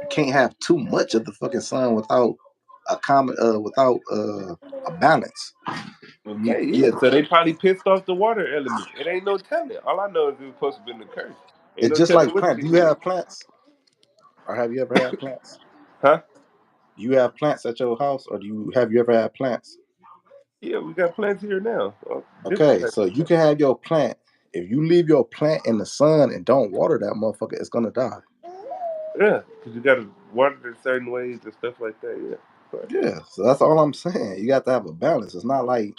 you can't have too much of the fucking sun without a common without a balance. Okay, Yeah, yeah. So they probably pissed off the water element. It ain't no telling. All I know is it was supposed to be in the curse. Ain't it's no just telling like what plants. shit Do you did. have plants, or have you ever had plants? Huh? Do you have plants at your house, or do you have you ever had plants? Yeah, we got plants here now. Different Okay, type so of you plants. can have your plant. If you leave your plant in the sun and don't water that motherfucker, it's gonna die. Yeah, because you got to water it in certain ways and stuff like that. Yeah. Correct. Yeah, so that's all I'm saying. You got to have a balance. It's not like,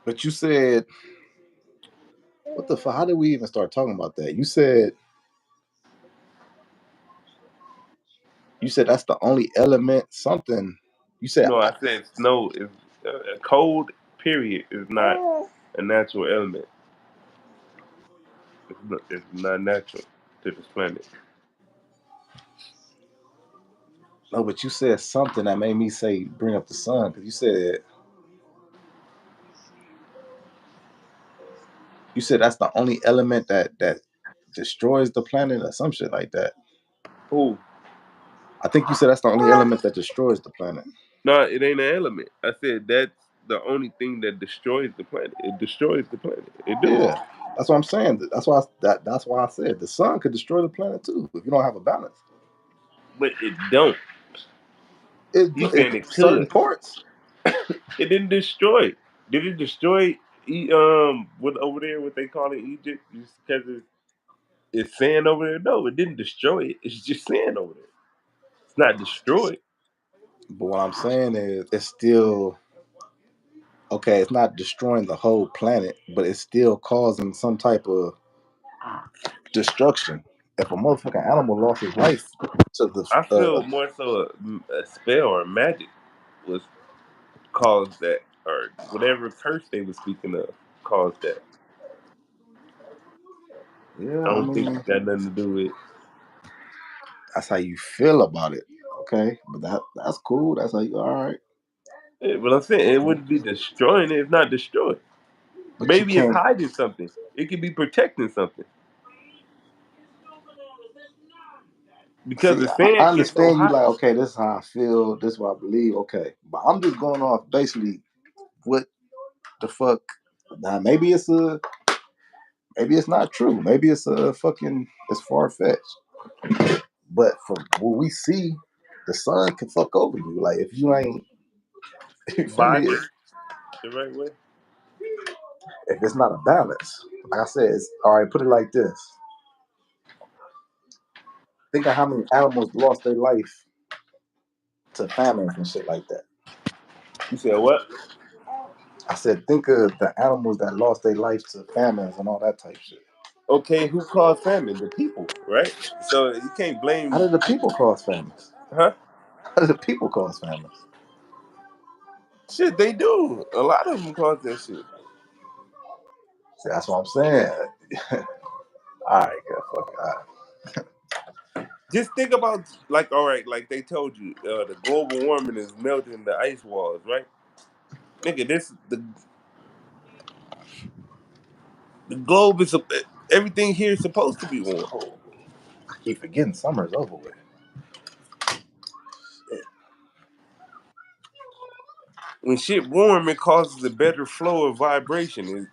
but you said, what the fuck? How did we even start talking about that? You said that's the only element. Something. You said, No, I said snow is a cold. Period is not a natural element. It's not natural to this planet. no, but you said something that made me say bring up the sun because you said that's the only element that destroys the planet or some shit like that. Who? I think you said that's the only element that destroys the planet. No, it ain't an element. I said that's the only thing that destroys the planet. It destroys the planet. It do. Yeah, that's what I'm saying. That's why I said the sun could destroy the planet too if you don't have a balance. But it don't. You It saying it certain could. parts. It didn't destroy. Did it destroy what over there what they call it Egypt just because it's sand over there? No, it didn't destroy it. It's just sand over there. It's not destroyed. But what I'm saying is, it's still okay. It's not destroying the whole planet, but it's still causing some type of destruction. If a motherfucking animal lost his life to the I feel more so a spell or magic was caused that, or whatever curse they were speaking of caused that. yeah, I I don't think mean it got nothing to do with. that's how you feel about it. Okay, but that's cool. That's how you all right. But I'm saying it wouldn't be destroying it. It's not destroyed. But you Maybe it's can't. hiding something. It could be protecting something because See, the I sand gets so understand you hot. like, okay, this is how I feel, this is what I believe, okay. But I'm just going off basically what the fuck. Now maybe it's not true. Maybe it's a fucking it's far fetched. But from what we see, the sun can fuck over you. Like if you ain't you feel me? Vibe it the right way. If it's not a balance. Like I said, it's all right, put it like this. Think of how many animals lost their life to famines and shit like that. You said what? I said, think of the animals that lost their life to famines and all that type shit. Okay, who caused famine? The people, right? So you can't How blame. did the people cause famines? Huh? How did the people cause famines? Shit, they do. A lot of them cause that shit. See, that's what I'm saying. All right, good. Fuck it. All right. Just think about, like, all right, like they told you, the global warming is melting the ice walls, right? Nigga, the globe is everything here is supposed to be warm. I keep forgetting summer's over with. When shit warm, it causes a better flow of vibration.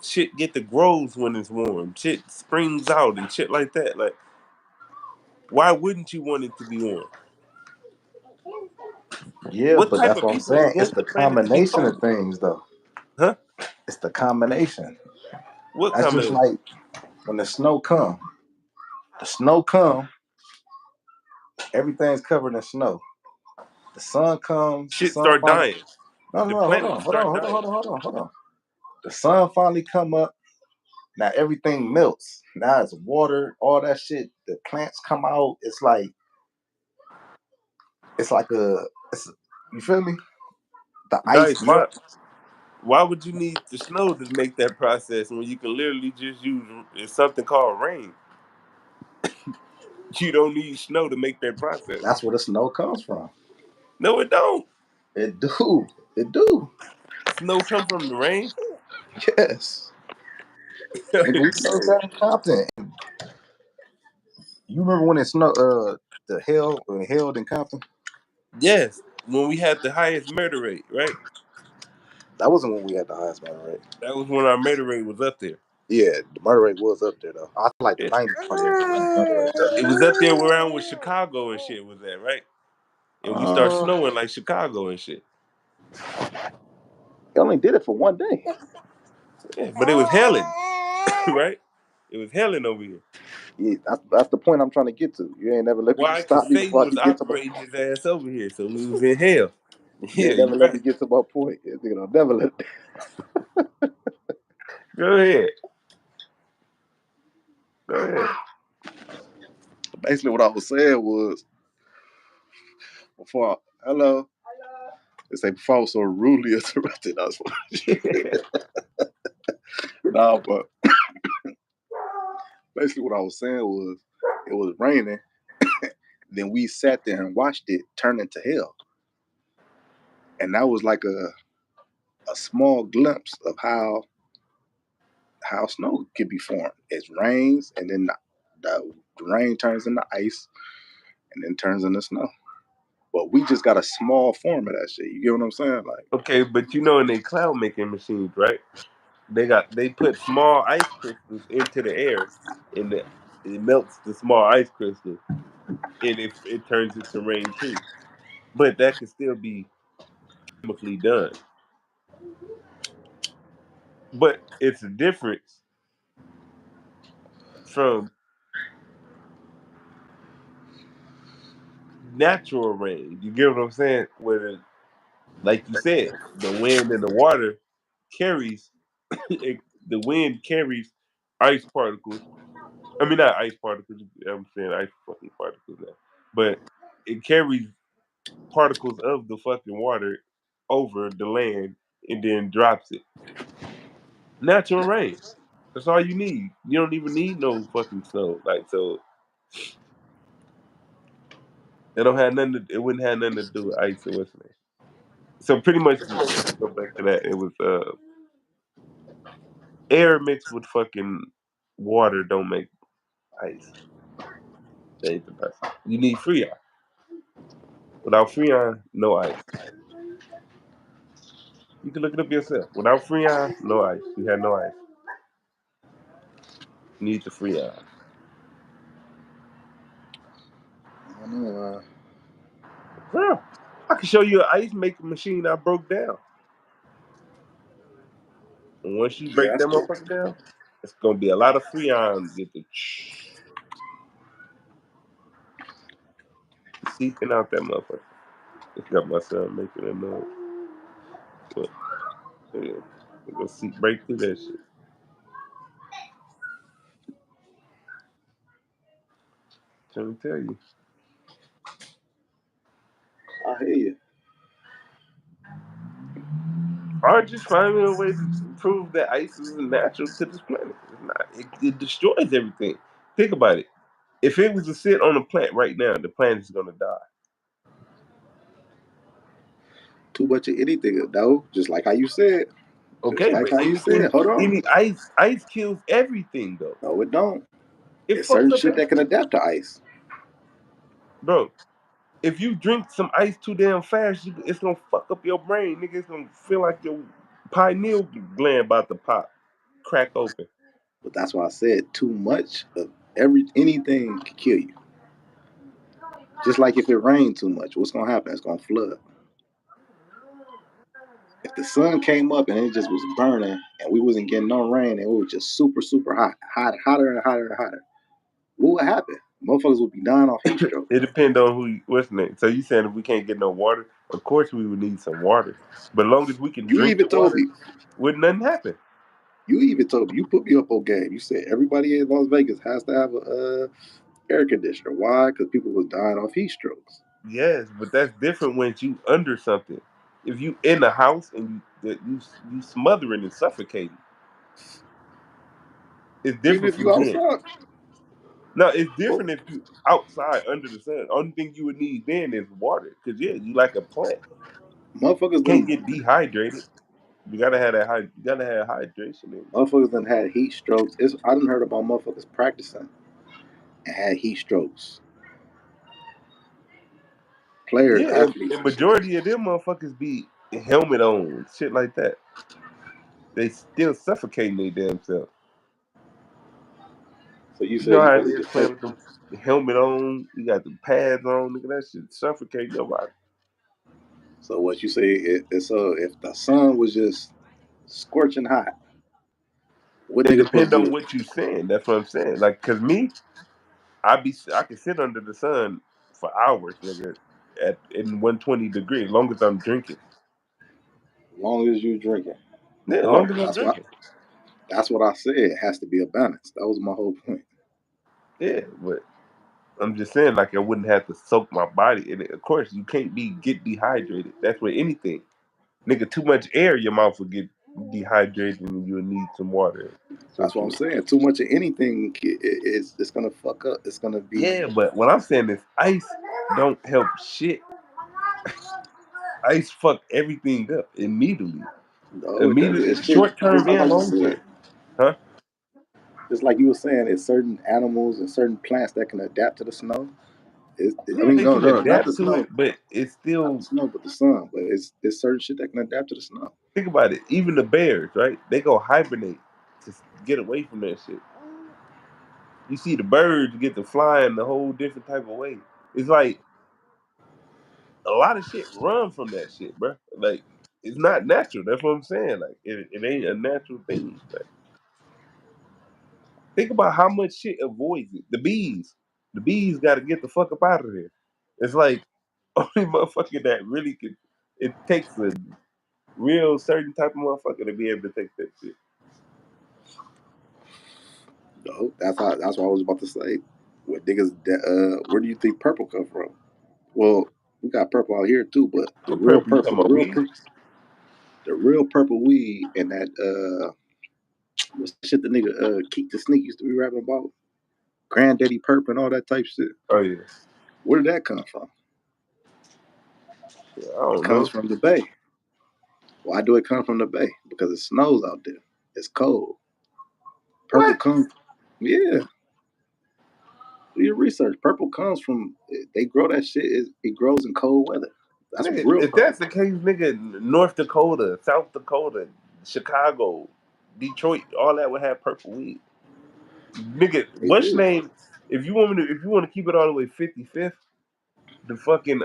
Shit get the grows when it's warm. Shit springs out and shit like that. Like, why wouldn't you want it to be warm? Yeah, What but type that's of what I'm people saying. It's want the the planet to be combination of cold? things, though. Huh? It's the combination. What That's just combination? like when the snow come. The snow come, everything's covered in snow. The sun comes, the Shit sun start finally. dying. No, The no, no, planet start dying. hold on. The sun finally come up. Now everything melts. Now it's water, all that shit. The plants come out. It's like you feel me? The ice Nice. melts. Why would you need the snow to make that process when you can literally just use something called rain? You don't need snow to make that process. That's where the snow comes from. No, it don't. It do. It do. Snow come from the rain. Yes. Nigga, we seen that in Compton. You remember when it snowed when it hailed in Compton? Yes, when we had the highest murder rate, right? That wasn't when we had the highest murder rate. That was when our murder rate was up there. Yeah, the murder rate was up there though. I feel like the Yeah. 90s murder rate. It was up there around where Chicago and shit was at, right? And we start snowing like Chicago and shit. They only did it for one day. Yeah, but it was hailing, right? It was hailing over here. Yeah, that's the point I'm trying to get to. You ain't never let me Why? stop Because me Satan before I was can get to my operating his ass over here, so we was in hell. You Yeah, ain't never you let me right. get to my point. Yeah, nigga, I'll never let Go ahead. Go ahead. Basically what I was saying was hello. They say before I was so rudely interrupted, I was nah, but basically what I was saying was it was raining. Then we sat there and watched it turn into hell. And that was like a small glimpse of how snow could be formed. It rains and then the rain turns into ice and then turns into snow. But we just got a small form of that shit. You get what I'm saying? Like, Okay, but you know in their cloud making machines, right? They put small ice crystals into the air, and it melts the small ice crystals, and it turns it to rain too. But that could still be chemically done. But it's a difference from natural rain. You get what I'm saying? Like you said, the wind and the water carries the wind carries ice particles. I mean, not ice particles. I'm saying ice fucking particles now, but it carries particles of the fucking water over the land and then drops it. Natural rain. That's all you need. You don't even need no fucking snow. Like, so it don't have nothing. It wouldn't have nothing to do with ice or what's name. So pretty much, to go back to that, it was air mixed with fucking water don't make ice. That ain't the best. You need freon. Without freon, no ice. You can look it up yourself. Without freon, no ice. You had no ice. You need the freon. Bro, I can show you an ice making machine I broke down. And once you break that motherfucker down, it's gonna be a lot of freon get the seeping out that motherfucker. It's got my son making a noise. But yeah, it go see break through that shit. Trying to tell you. I hear you. Or just finding a way to prove that ice is natural to this planet. It's not. It destroys everything. Think about it. If it was to sit on a plant right now, the plant is gonna die. Too much of anything, though. Just like how you said. Just Okay, like but how you said. Hold on. any ice kills everything though. No, it don't. It It's fucks certain up shit that can everything, adapt to ice. bro. If you drink some ice too damn fast, it's gonna fuck up your brain, nigga. It's gonna feel like your pineal gland about to pop, crack open. But that's why I said too much of anything can kill you. Just like if it rained too much, what's gonna happen? It's gonna flood. If the sun came up and it just was burning and we wasn't getting no rain and it was just super, super hotter and hotter and hotter, what would happen? Motherfuckers would be dying off heat stroke. It depends on what's next. So you saying if we can't get no water, of course we would need some water. But as long as we can You drink even the told water, me, wouldn't nothing happen. you put me up on game. You said everybody in Las Vegas has to have a air conditioner. Why? Because people was dying off heat strokes. Yes, but that's different when you under something. If you in the house and you smothering and suffocating, it's Even different if you from being. outside, No, it's oh, different if you outside under the sun. Only thing you would need then is water, cause yeah, you like a plant. motherfuckers Can't done, get dehydrated. You gotta have that. You gotta have hydration in you. motherfuckers done had heat strokes. I done heard about motherfuckers practicing and had heat strokes. Players, Yeah, athletes, and and shit. majority of them motherfuckers be helmet on, shit like that. They still suffocating their damn self. So you You know said you how it supposed to is just playing take. with them the helmet on. You got the pads on, nigga. That shit suffocate your body. So what you say is so if the sun was just scorching hot, what It niggas supposed depends to on do? what you saying. That's what I'm saying. Like, cause me, I can sit under the sun for hours, nigga, at in 120 degrees, as long as I'm drinking. As long as you drinking. Yeah, as No, long as I'm drinking. that's what I said. It has to be a balance. That was my whole point. Yeah, but I'm just saying, like, I wouldn't have to soak my body in it. Of course, you can't get dehydrated. That's with anything, nigga. Too much air, your mouth will get dehydrated, and you'll need some water. Some That's what I'm shit. saying. Too much of anything is it's gonna fuck up. It's gonna be. Yeah, but what I'm saying is, ice don't help shit. Ice fuck everything up immediately. No, it doesn't. Immediately, It's shit. short term Just and like you long said. term. Huh? Just like you were saying, it's certain animals and certain plants that can adapt to the snow. I Yeah, mean, they no, can no, not the adapt to snow, it, but it's not the still snow, but the sun. But it's certain shit that can adapt to the snow. think about it. Even the bears, right? They go hibernate to get away from that shit. You see the birds get to fly in a whole different type of way. It's like a lot of shit run from that shit, bro. Like it's not natural. That's what I'm saying. Like it ain't a natural thing. Like, think about how much shit avoids it. The bees got to get the fuck up out of there. It's like only motherfucker that really can. It takes a real certain type of motherfucker to be able to take that shit. No, that's what I was about to say. What niggas? Where do you think purple come from? Well, we got purple out here too, but What purple? You talking about weed? the real purple weed and that what's the shit the nigga Keek the Sneak used to be rapping about? Granddaddy Purp and all that type shit. Oh yeah. Where did that come from? Yeah, I It don't comes know. from the bay. Why do it come from the bay? Because it snows out there. It's cold. Purple What? comes, yeah. Do your research. Purple comes from. They grow that shit. It grows in cold weather. That's Nigga, real if purple that's the comes. case, nigga, North Dakota, South Dakota, Chicago, Detroit, all that would have purple weed. Nigga, They what's do. name? If you want to keep it all the way 55th, the fucking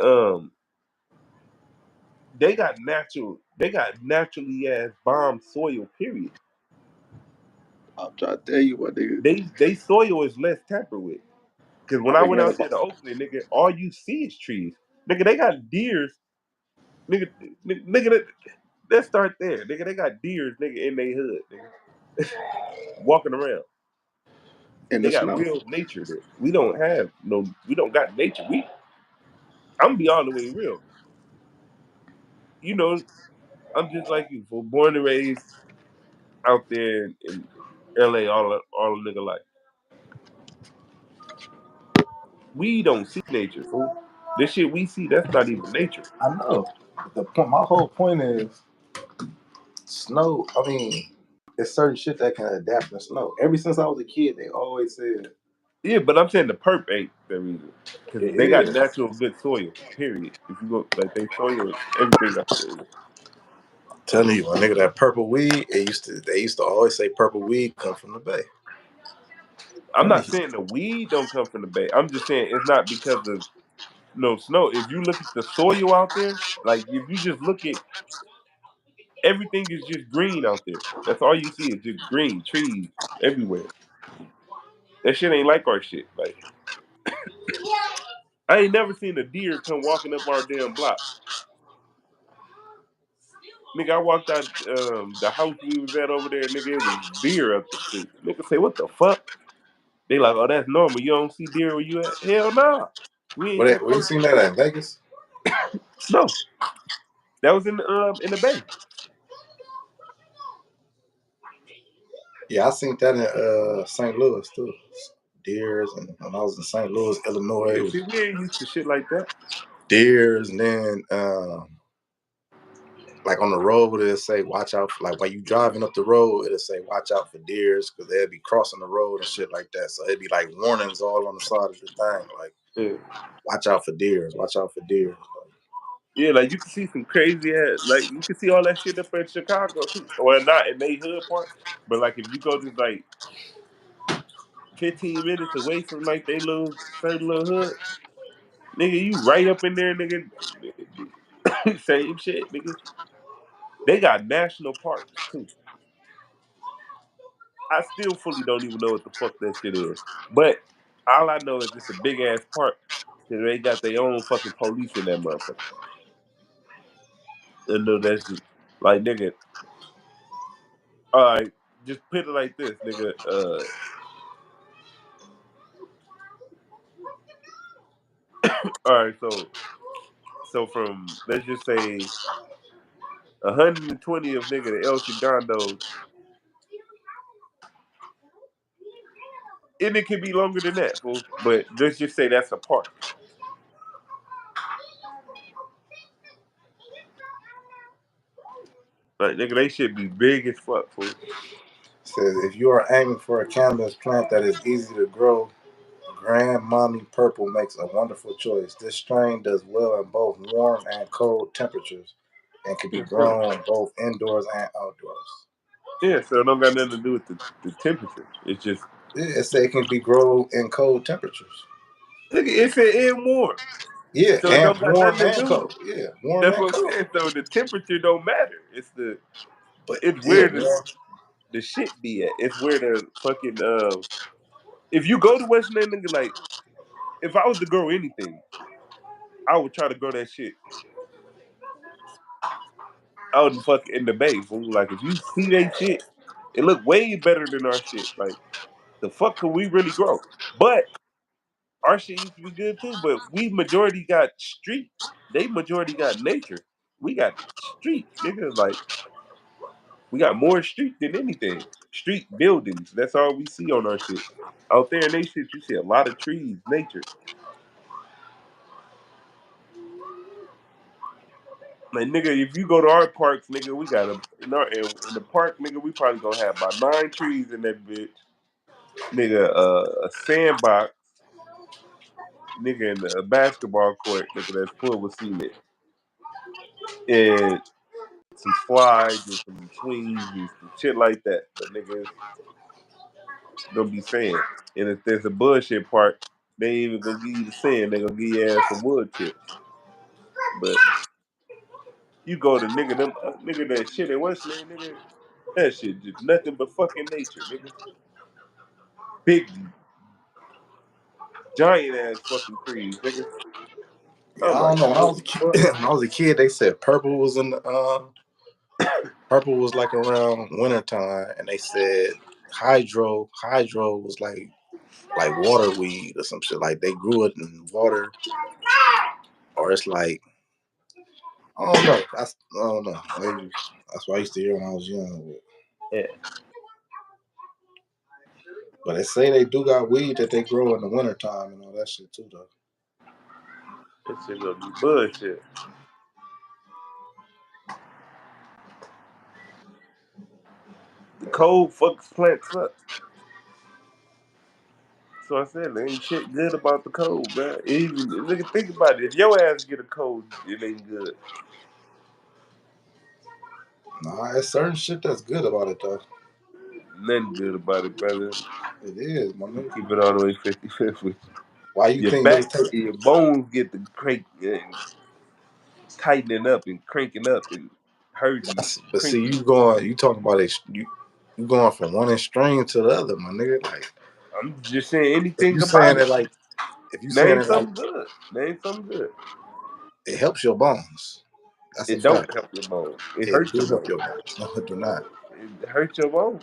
they got naturally ass bomb soil. Period. I'm trying to tell you what they. They soil is less tampered with. Cause when I've I been went hearing out there about. to Oakland, nigga, all you see is trees. Nigga, they got deers. Nigga, nigga, let's start there. Nigga, they got deers, nigga, in their hood, nigga, walking around. In They the got snow. real nature there. We don't have no. We don't got nature. I'm gonna be all the way real. You know, I'm just like you, fool. Born and raised out there in LA all a nigga life. We don't see nature, fool. This shit we see, that's not even nature. I know. The point. My whole point is snow. I mean, it's certain shit that can adapt to snow. Ever since I was a kid, they always said Yeah, but I'm saying the perp ain't the reason. Because it they got is. natural good soil, period. If you go, like, they soil, everything out there. I'm telling you, my nigga, that purple weed. They used to always say purple weed come from the bay. I'm not saying the weed don't come from the bay. I'm just saying it's not because of no snow. If you look at the soil out there, like, if you just look at everything is just green out there. That's all you see is just green trees everywhere. That shit ain't like our shit. Like, I ain't never seen a deer come walking up our damn block. Nigga, I walked out the house we was at over there, nigga, it was deer up the street. Nigga say, what the fuck? They like, oh, that's normal. You don't see deer where you at? Hell nah. We ain't that Where you close. seen that at Vegas? No. That was in the bay. Yeah, I seen that in St. Louis too. Deers, and when I was in St. Louis, Illinois, Yeah, it was see, we ain't used to shit like that. deers, and then like on the road, it'll say watch out for, like when you driving up the road, it'll say watch out for deers because they'll be crossing the road and shit like that. So it'd be like warnings all on the side of the thing, like Yeah. watch out for deers, watch out for deers. Yeah, like you can see some crazy ass, like you can see all that shit up in Chicago too. Well, not in they hood part, but like if you go to like 15 minutes away from like they little certain little hood, nigga, you right up in there, nigga. Same shit, nigga. They got national parks too. I still fully don't even know what the fuck that shit is, but all I know is it's a big ass park. And they got their own fucking police in that motherfucker. And no, that's just like nigga. All right, just put it like this, nigga. All right, so from let's just say 120 of nigga the El Segundo, and it could be longer than that, fool. But let's just say that's a park. Like nigga, they should be big as fuck, fool. Says if you are aiming for a cannabis plant that is easy to grow, Grand Mommy Purple makes a wonderful choice. This strain does well in both warm and cold temperatures and can be Yeah, so, grown both indoors and outdoors. yeah, so it don't got nothing to do with the temperature. It's just Yeah, it said it can be grown in cold temperatures. nigga, it's an in warm. Yeah, So it and don't got warm nothing to and do with cold. it. Yeah, warm That's and what I'm cold. saying. So the temperature don't matter. But It's yeah, where the shit be at. It's where the fucking if you go to Western nigga, like if I was to grow anything, I would try to grow that shit out in fuck in the bay, fool. Like if you see that shit, it look way better than our shit. Like the fuck could we really grow? But our shit used to be good too. But we majority got street. They majority got nature. We got streets, nigga. Like we got more street than anything. Street buildings. That's all we see on our shit. Out there in they shit, you see a lot of trees, nature. Like nigga, if you go to our parks, nigga, we got in the park, nigga, we probably gonna have about 9 trees in that bitch. Nigga, a sandbox, nigga, in a basketball court, nigga, that's full with cement, and some slides and some swings and some shit like that. But nigga, it's gonna be sand. And if there's a bullshit park, they ain't even gonna give you the sand. They gonna give you ass some wood chips. But you go to nigga them nigga that shit at Westland, nigga, that shit just nothing but fucking nature, nigga. Big giant ass fucking trees, nigga. I I'm don't like, know. When I what was a the kid, fuck? when I was a kid, they said purple was in the purple was like around wintertime, and they said hydro was like water weed or some shit. Like they grew it in water, or it's like I don't know. I don't know. Maybe that's what I used to hear when I was young. Yeah. But they say they do got weed that they grow in the wintertime and all that shit too, though. That shit gonna be bullshit. The cold fucks plants up. So I said, there ain't shit good about the cold, man. Even look, think about it. If your ass get a cold, it ain't good. Nah, there's certain shit that's good about it though. Nothing good about it, brother. It is, my nigga. Keep it all the way 50-50 with you. Why you Your think back niggas take? and your bones get the crank and tightening up and cranking up and hurting, But see, cranking. you talking about you going from one extreme to the other, my nigga. Like I'm just saying if anything you saying about it it. like if you saying Name it like something good. Name something good. it helps your bones. That's a It don't fact. help your bones. It It hurts do your help bones. your bones. No, it do not. It hurts your bones.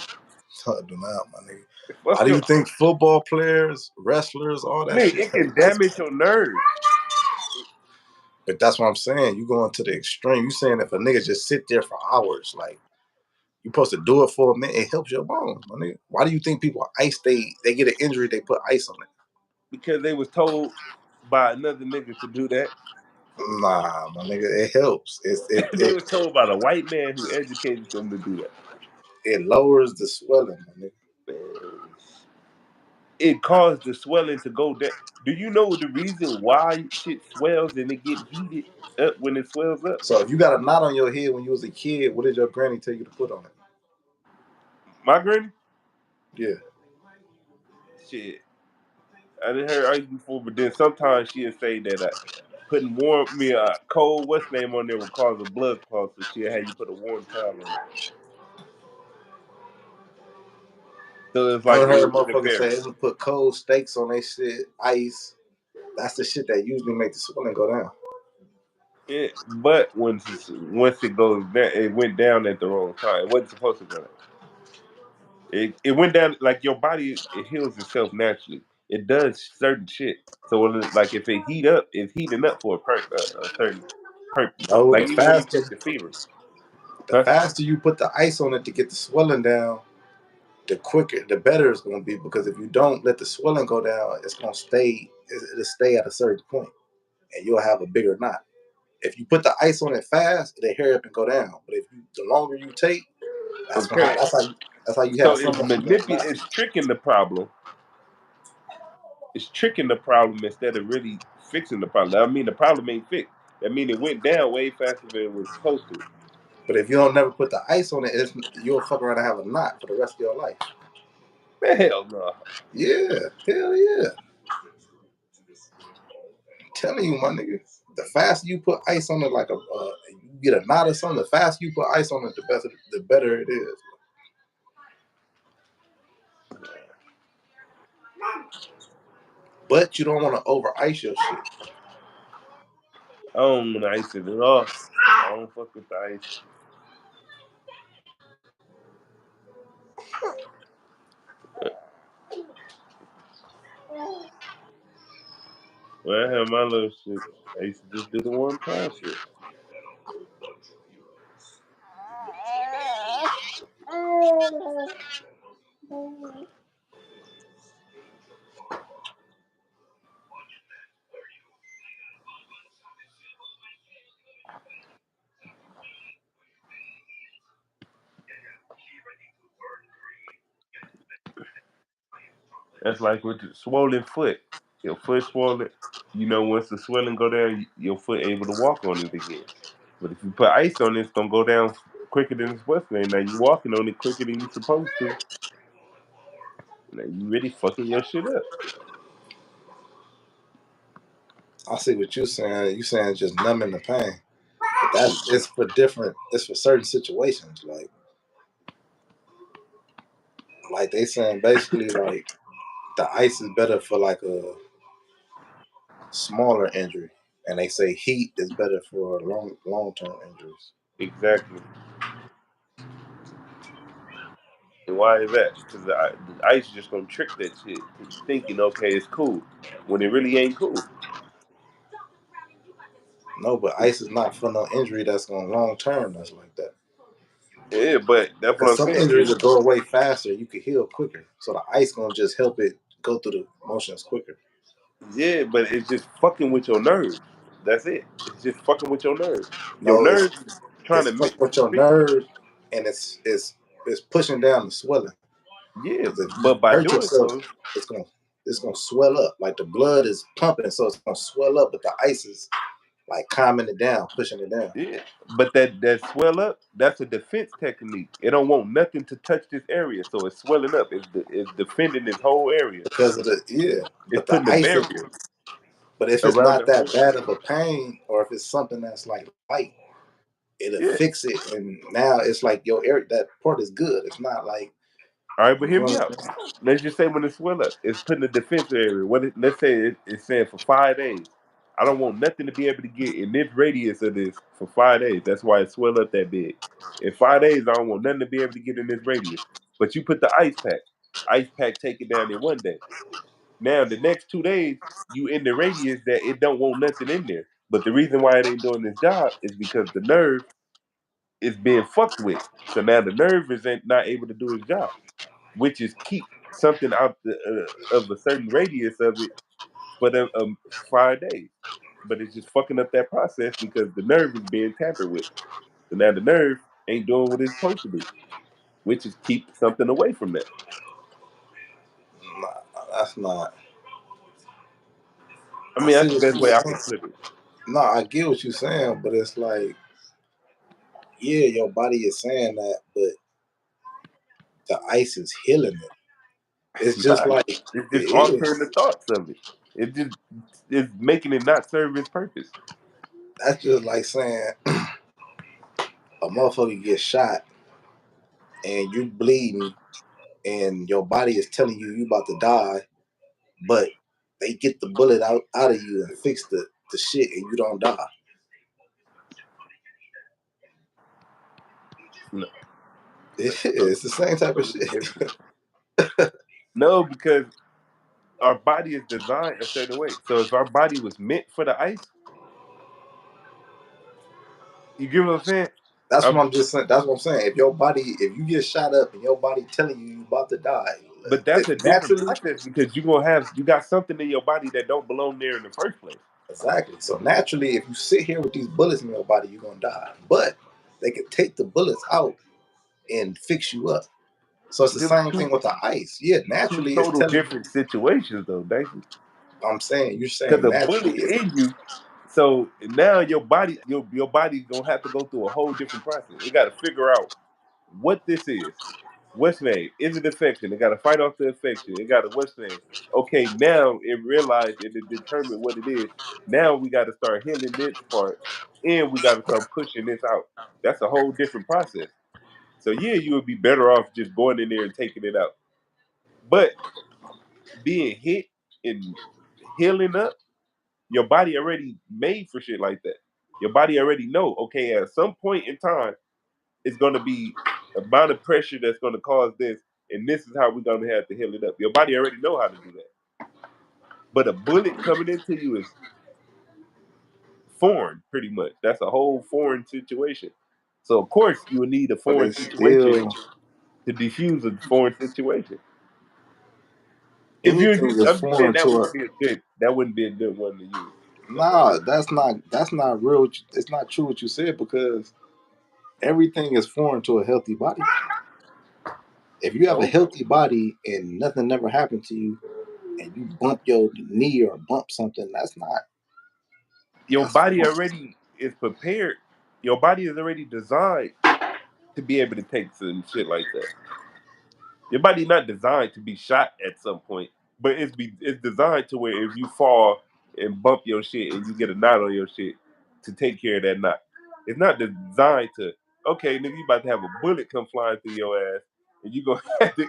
No, it do not, my nigga. It Why fuck do your you think football players, wrestlers, all that nigga, shit it can hurt? damage your nerves. But that's what I'm saying. You going to the extreme. You saying if a nigga just sit there for hours, like you supposed to do it for a minute, it helps your bones, my nigga. Why do you think people ice they get an injury, they put ice on it? Because they was told by another nigga to do that. Nah, my nigga, it helps. They was told by the white man who educated them to do that. It lowers the swelling, my nigga. Man, it caused the swelling to go down. Do you know the reason why shit swells and it get heated up when it swells up? So if you got a knot on your head when you was a kid, what did your granny tell you to put on it? My granny? Yeah. Shit. I didn't hear ice before, but then sometimes she'll say that putting cold what's name on there will cause a blood clot, so she'll have you put a warm towel on it. So it's I like done it heard would motherfuckers interfere. say they would put cold steaks on their shit, ice. That's the shit that usually make the swelling go down. Yeah, but once it goes down, it went down at the wrong time. It wasn't supposed to go down. It went down like your body. It heals itself naturally. It does certain shit. So like if it heat up, it's heating up for a certain purpose. No, Like even when you take the fever, the huh? faster you put the ice on it to get the swelling down, the quicker, the better it's going to be. Because if you don't let the swelling go down, it's going to stay. It'll stay at a certain point, and you'll have a bigger knot. If you put the ice on it fast, it'll hurry up and go down. But if you, the longer you take, Okay. that's how you So have it's some knots. it's tricking the problem. It's tricking the problem instead of really fixing the problem. I mean, the problem ain't fixed. I mean, it went down way faster than it was supposed to. But if you don't never put the ice on it, you'll fuck around and have a knot for the rest of your life. Man, hell no. Yeah, hell yeah. I'm telling you, my nigga. The faster you put ice on it, like you get a knot or something, the faster you put ice on it, the better it is. But you don't want to over ice your shit. I don't want to ice it at all. I don't fuck with the ice. When I had my little shit, I used to just do the one time shit. That's like with the swollen foot. Your foot swollen. You know, once the swelling go down, your foot able to walk on it again. But if you put ice on it, it's gonna go down quicker than it's supposed to. Now you walking on it quicker than you supposed to. Now you really fucking your shit up. I see what you're saying. You saying just numbing the pain. But that's it's for different. It's for certain situations. Like they saying basically like the ice is better for like a smaller injury, and they say heat is better for long term injuries. Exactly. And why is that? Because the ice is just gonna trick that shit into thinking, okay, it's cool, when it really ain't cool. No, but ice is not for no injury that's going long term. That's like that. Yeah, but that's what Because I'm some saying. injuries will go away faster. You can heal quicker. So the ice gonna just help it go through the motions quicker. Yeah, but it's just fucking with your nerves. That's it. It's just fucking with your nerves. Your No, nerves is trying it's to fucking with your fix. nerves, and it's pushing down the swelling. Yeah, Because if you but by hurt doing yourself, so, it's gonna it's gonna swell up. Like the blood is pumping, so it's gonna swell up, but the ice is like calming it down, pushing it down. yeah. But that swell up, that's a defense technique. It don't want nothing to touch this area, so it's swelling up. It's defending this whole area. Because of the It's but the putting a ice is, barrier but if it's around not the whole that bad area. of a pain, or if it's something that's like light, it'll Yeah. fix it, and now it's like your area, that part is good. It's not like All right, but you hear know me what out. I'm saying? Let's just say when it swell up, it's putting a defense area. Let's say it's saying for 5 days. I don't want nothing to be able to get in this radius of this for 5 days. That's why it swell up that big. In 5 days, I don't want nothing to be able to get in this radius. But you put the ice pack. Ice pack take it down in one day. Now the next 2 days, you in the radius that it don't want nothing in there. But the reason why it ain't doing this job is because the nerve is being fucked with. So now the nerve is not able to do its job, which is keep something out of a certain radius of it for the 5 days. But it's just fucking up that process because the nerve is being tampered with. So now the nerve ain't doing what it's supposed to do, which is keep something away from that. Nah, that's not. I I mean, see that's the what best you're way I saying. can put it. No, I get what you're saying, but it's like, yeah, your body is saying that, but the ice is healing it. It's It's just not. like it It's just altering the is. thoughts of it. It just is making it not serve its purpose. That's just like saying a motherfucker gets shot and you bleeding and your body is telling you about to die, but they get the bullet out of you and fix the shit and you don't die. No, It's the same type of shit. no, because our body is designed a certain way. So if our body was meant for the ice, you get what I'm saying? That's what Our I'm just saying. That's what I'm saying. If you get shot up and your body telling you about to die, But that's a different naturally, process because you got something in your body that don't belong there in the first place. exactly. So naturally, if you sit here with these bullets in your body, you're gonna die. But they can take the bullets out and fix you up. So it's the Them same thing with the ice. Yeah, two naturally it's total telling you. different situations though, Daisy. I'm saying you're Because saying a bullet naturally it's in you, so now your body's gonna have to go through a whole different process. It got to figure out what this is. What's name? Is it infection? It got to fight off the infection. It got to what's name? Okay, now it realized and it determined what it is. Now we got to start healing this part, and we got to start pushing this out. That's a whole different process. So yeah, you would be better off just going in there and taking it out. But being hit and healing up, your body already made for shit like that. Your body already know. Okay, at some point in time, it's going to be amount of pressure that's going to cause this, and this is how we're going to have to heal it up. Your body already know how to do that. But a bullet coming into you is foreign, pretty much. That's a whole foreign situation. So of course you would need a but foreign it's situation still to diffuse a foreign situation. If you, anything is I'm just saying foreign to a that wouldn't be a good one to use. That's all. nah, that's not real. It's not true what you said because everything is foreign to a healthy body. If you have a No, healthy body and nothing never happened to you and you bump your knee or bump something, your that's body foreign. already is prepared. Your body is already designed to be able to take some shit like that. Your body not designed to be shot at some point, but it's designed to where if you fall and bump your shit and you get a knot on your shit to take care of that knot. It's not designed to okay, nigga, you about to have a bullet come flying through your ass and you gonna have to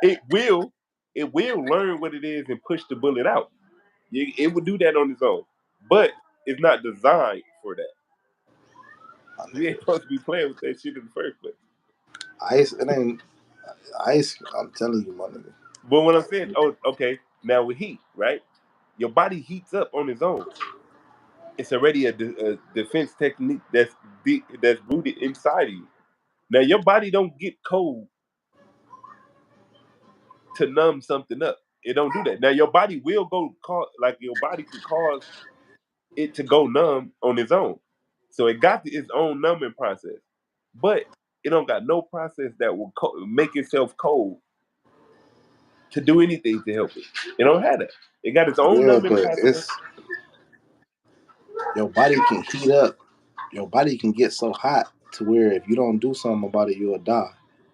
it will it will learn what it is and push the bullet out. It will do that on its own. But it's not designed for that. My We ain't nigga. supposed to be playing with that shit in the first place. Ice, it ain't ice. I'm telling you, my nigga. But what I'm saying, oh, okay, now with heat, right? Your body heats up on its own. It's already a defense technique that's rooted inside of you. Now your body don't get cold to numb something up. It don't do that. Now your body will your body can cause it to go numb on its own. So it got its own numbing process, but it don't got no process that will make itself cold to do anything to help it. It don't have that. It got its own Yeah, numbing but process. it's your body can heat up. Your body can get so hot to where if you don't do something about it, you'll die,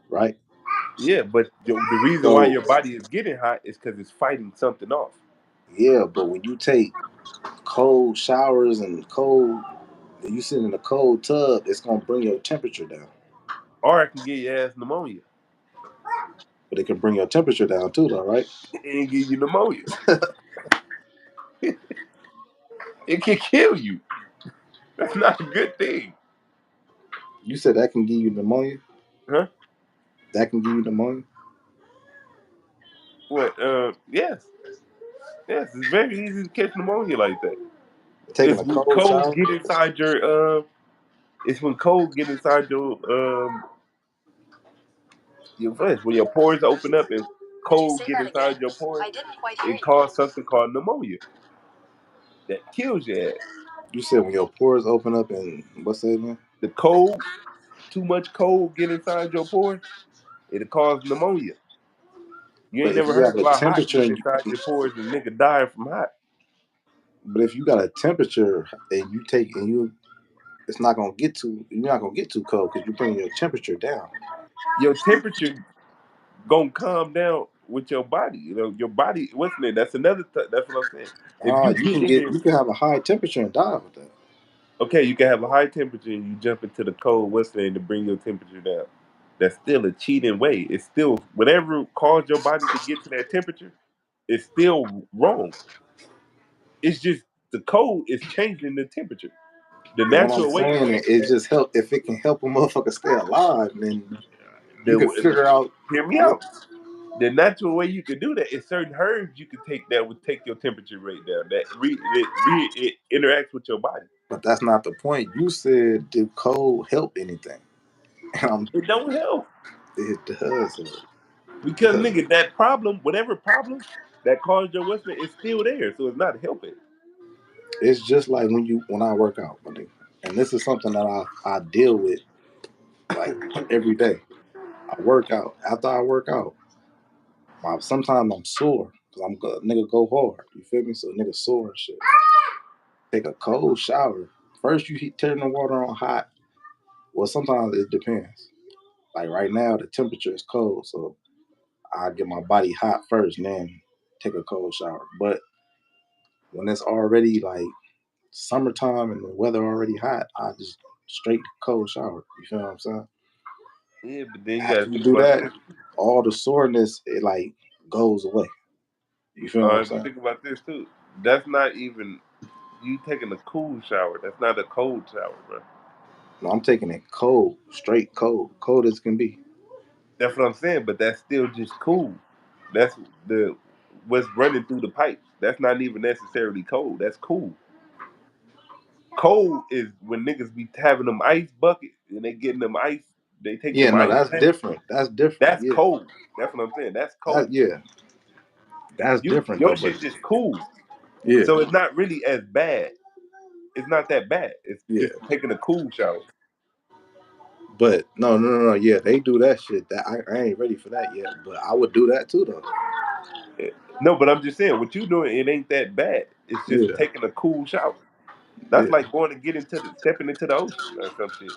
right? Yeah, but the reason why So your body is getting hot is because it's fighting something off. yeah, but when you take cold showers and you sit in a cold tub, it's gonna bring your temperature down. Or it can get your ass pneumonia. But it can bring your temperature down too, though, right? And give you pneumonia. It can kill you. That's not a good thing. You said that can give you pneumonia? Huh? That can give you pneumonia? What? Yes. Yes, it's very easy to catch pneumonia like that. Taking It's a when cold cold shower? get inside your it's when cold get inside your flesh. When your pores open up and cold get inside your pores, it causes something called pneumonia that kills your ass. You said when your pores open up and what's that again? The cold, too much cold get inside your pores, it'll cause pneumonia. You But ain't if never you heard have a about hot temperature get and inside your pores and nigga dying from hot. but if you got a temperature and you take and you it's not gonna get too you're not gonna get too cold because you're bringing your temperature down. Your temperature gonna calm down with your body. You know, your body. What's it? That's another. That's what I'm saying. If you get in here, You can have a high temperature and die with that. okay, you can have a high temperature and you jump into the cold. What's the name to bring your temperature down? That's still a cheating way. It's still whatever caused your body to get to that temperature. It's still wrong. It's just the cold is changing the temperature. The But what I'm natural way to saying change is it that. just help if it can help a motherfucker stay alive, then you can The, figure out hear me what. out. The natural way you could do that is certain herbs you could take that would take your temperature rate down. It interacts with your body. But that's not the point. You said did cold help anything? It don't help It does. because nigga, that problem, whatever problem that caused your whisper, is still there, so it's not helping. It's just like when I work out, my nigga. And this is something that I deal with like every day. I work out. After I work out, sometimes I'm sore because nigga go hard. You feel me? So nigga sore and shit. Take a cold shower. First you turn the water on hot. Well, sometimes it depends. Like right now, the temperature is cold, so I get my body hot first, and then take a cold shower. But when it's already like summertime and the weather already hot, I just straight cold shower. You feel what I'm saying? Yeah, but then you gotta After you think do about that, this. all the soreness it like goes away. You feel All what I'm right, but saying? think about this too. That's not even you taking a cool shower. That's not a cold shower, bro. No, I'm taking it cold, straight cold as can be. That's what I'm saying. But that's still just cool. That's the what's running through the pipes. That's not even necessarily cold. That's cool. Cold is when niggas be having them ice buckets and they getting them ice. They take Yeah, them no, ice that's tanks. different. That's different. That's Yeah, cold. That's what I'm saying. That's cold. yeah, that's different Your though. But shit just cool. yeah, So it's not really as bad. It's not that bad. It's yeah. just taking a cool shower. But no. Yeah, they do that shit. That I ain't ready for that yet. But I would do that too, though. No, but I'm just saying what you doing. It ain't that bad. It's just Yeah, taking a cool shower. That's yeah. like going to stepping into the ocean or some shit.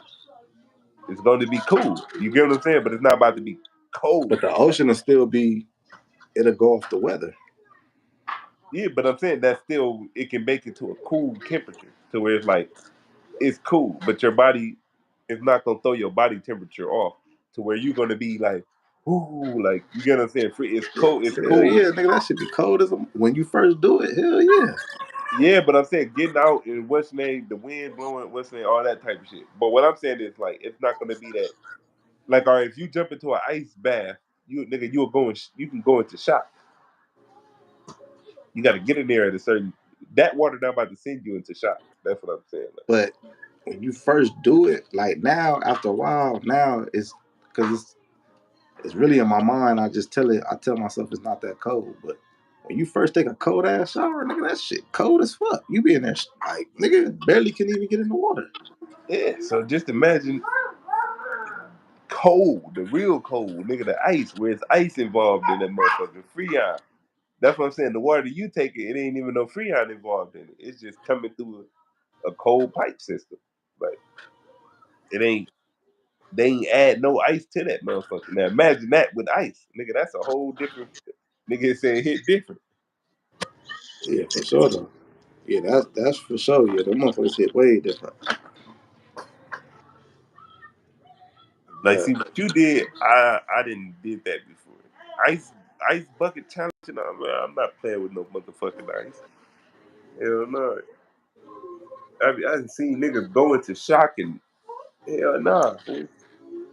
It's going to be cool. You get what I'm saying? But it's not about to be cold. But the ocean will still be. It'll go off the weather. Yeah, but I'm saying that still it can make it to a cool temperature to where it's like it's cool, but your body is not gonna throw your body temperature off to where you're gonna be like, ooh, like you get what I'm saying? Free, it's cold, it's Hell cool. yeah, nigga, that should be cold as when you first do it. Hell yeah. Yeah, but I'm saying getting out and what's name, the wind blowing, what's name, all that type of shit. But what I'm saying is like it's not gonna be that. Like, all right, if you jump into an ice bath, you can go into shock. You got to get in there at a certain. That water not about to send you into shock. That's what I'm saying. But when you first do it, like now, after a while, now it's because it's really in my mind. I tell myself it's not that cold. But when you first take a cold ass shower, nigga, that shit cold as fuck. You be in there like nigga barely can even get in the water. Yeah. So just imagine cold, the real cold, nigga, the ice, where it's ice involved in that motherfucker, freon. That's what I'm saying. The water you take it ain't even no freon involved in it. It's just coming through a cold pipe system. Like it ain't. They ain't add no ice to that motherfucker. Now imagine that with ice, nigga. That's a whole different. Nigga saying hit different. Yeah, for sure though. Yeah, that's for sure. Yeah, them motherfuckers hit way different. Like, see what you did. I didn't did that before. Ice bucket challenge. And I'm not playing with no motherfucking ice. Hell no. I done seen niggas go into shock and hell nah. Fool.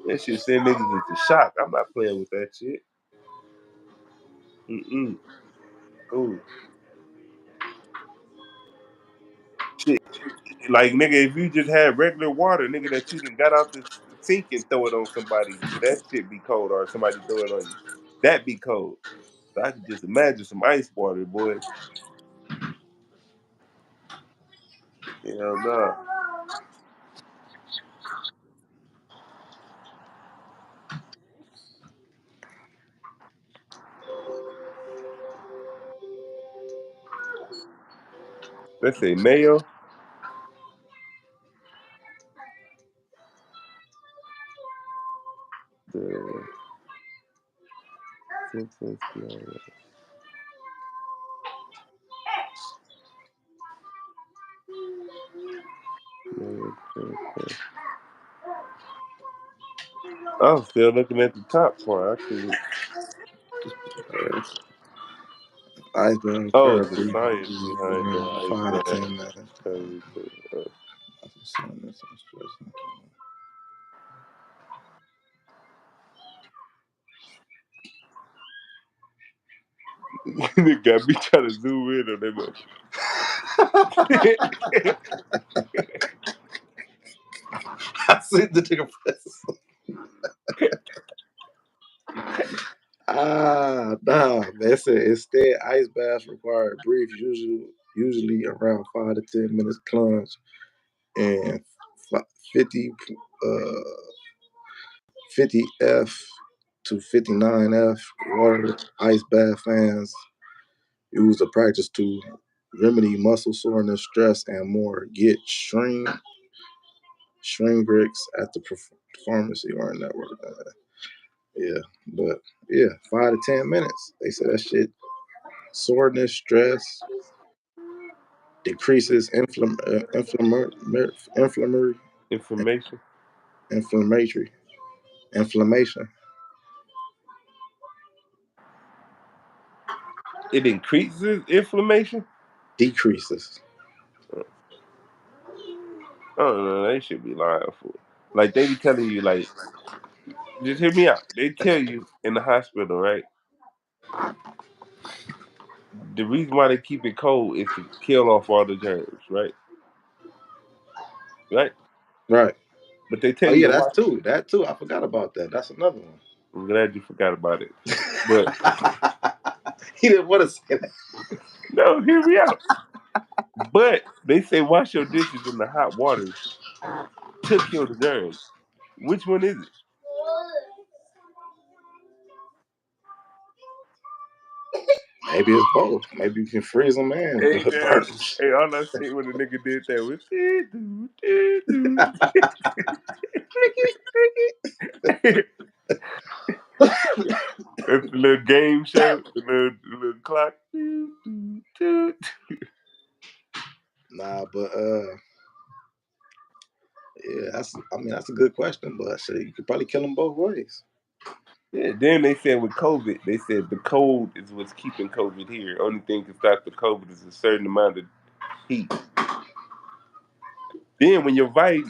That shit send niggas into shock. I'm not playing with that shit. Cool. Shit. Like nigga, if you just had regular water, nigga, that you done got out the sink and throw it on somebody, nigga, that shit be cold. Or somebody throw it on you, that be cold. So I can just imagine some ice water, boy. Hell nah. Let's say mayo. The I'm still looking at the top part. I can't. Iceberg Oh, occur the science behind the around 5 to 10 minutes. They got me trying to zoom in on them. I see the nigga press. Nah, man. It said instead, ice baths require brief, usually around 5 to 10 minutes plunge and 50 50F to 59F water. Ice bath fans use a practice to remedy muscle soreness, stress, and more. Get Shingrix at the pharmacy or network. Yeah, but yeah, 5 to 10 minutes. They said that shit soreness, stress, decreases inflammation. It increases inflammation. Decreases. I don't know. They should be lying for. Like they be telling you, like, just hear me out. They tell you in the hospital, right? The reason why they keep it cold is to kill off all the germs, right? Right. Right. But they tell Oh you yeah, to watch. That too. I forgot about that. That's another one. I'm glad you forgot about it. But he didn't want to say that. no, hear me out. But they say wash your dishes in the hot waters to kill the germs. Which one is it? Maybe it's both. Maybe you can freeze them and Hey, burn damn. Hey, all I see when the nigga did that was That's the little game show, the little clock. Nah, but yeah, that's a good question, but shit, you could probably kill them both ways. Yeah, then they said with COVID, they said the cold is what's keeping COVID here. Only thing to stop the COVID is a certain amount of heat. Then when your body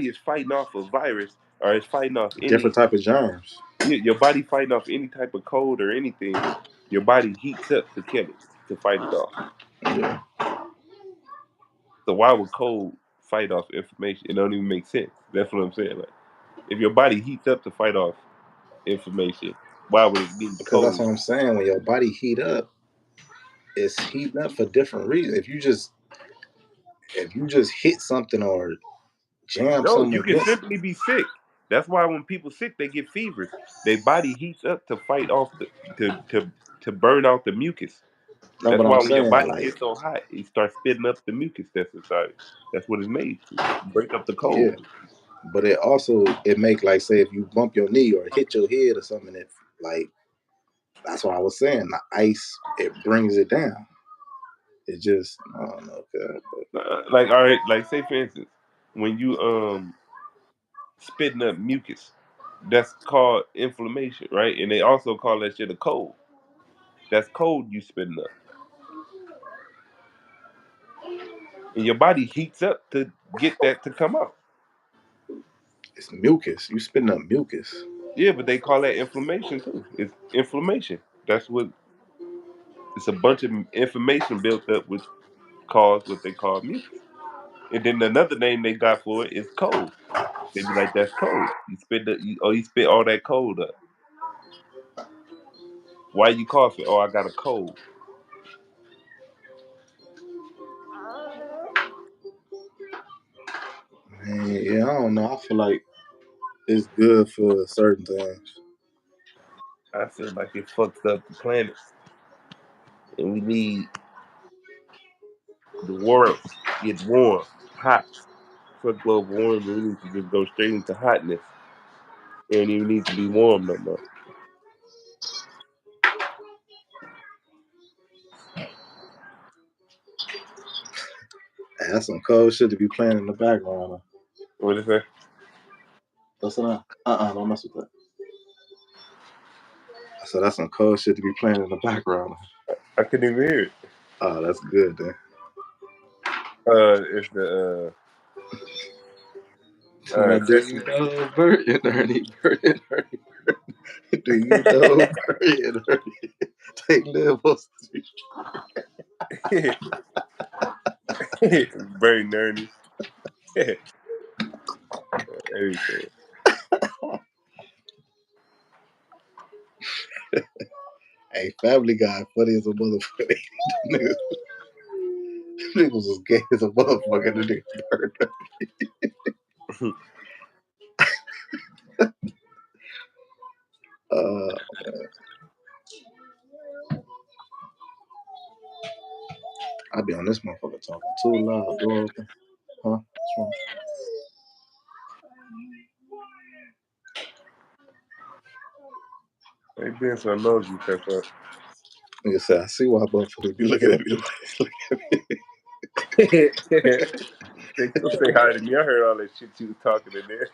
is fighting off a virus or it's fighting off Different type of germs. your body fighting off any type of cold or anything, your body heats up to kill it, to fight it off. Yeah. So why would cold fight off inflammation? It don't even make sense. That's what I'm saying. Like, if your body heats up to fight off inflammation, why would it be Because that's cold? what I'm saying. When your body heat up, it's heating up for different reasons. If you just hit something or jam No, something you can against, simply be sick. That's why when people sick, they get fevers. Their body heats up to fight off to burn out the mucus. no, That's but why I'm when your saying body like, gets so hot, it starts spitting up the mucus that's inside it. That's what it's made to break up the yeah. cold. But it make like say if you bump your knee or hit your head or something, it like that's what I was saying. The ice it brings it down. It just I don't know, God, Like all right, like say for instance, when you spitting up mucus, that's called inflammation, right? And they also call that shit a cold. That's cold you spitting up, and your body heats up to get that to come out. it's mucus. You spitting up mucus. Yeah, but they call that inflammation too. It's inflammation. That's what it's a bunch of information built up, which cause what they call mucus. And then another name they got for it is cold. They be like, "That's cold. You spit all that cold up. Why you coughing? Oh, I got a cold." Man, yeah, I don't know. I feel like it's good for certain things. I feel like it fucks up the planet, and we need the world to get warm, hot. Fuck global warming. We need to just go straight into hotness. It don't even need to be warm no more. That's some cold shit to be playing in the background. What is that? That's not. Don't mess with that. So that's some cold shit to be playing in the background. I couldn't even hear it. Oh, that's good then. It's the Do you Sesame. know Bert and Ernie? Bert and Ernie. Do you know Bert and Ernie? Take levels. Very nerdy. Everything. Hey, Family Guy, funny as a motherfucker. niggas, niggas was gay as a motherfucker. The nigga Bert. Uh, I be on this motherfucker talking too loud. Door open. Huh? What's wrong? They been so nosy, pepper. Nigga said, I see why motherfuckers be looking at me They still say hi to me. I heard all that shit you was talking in there.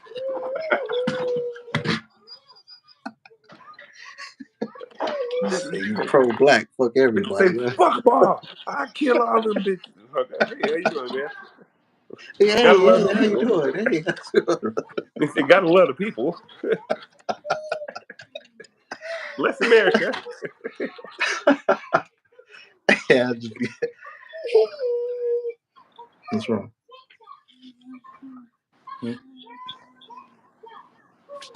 like, you pro-black. Fuck They everybody. say, fuck Bob. I kill all them bitches. Okay. Hey, how you doing, man? Hey, Gotta love the how you people. doing? Hey, They say, gotta love the people. Bless America. yeah, I just be... What's wrong?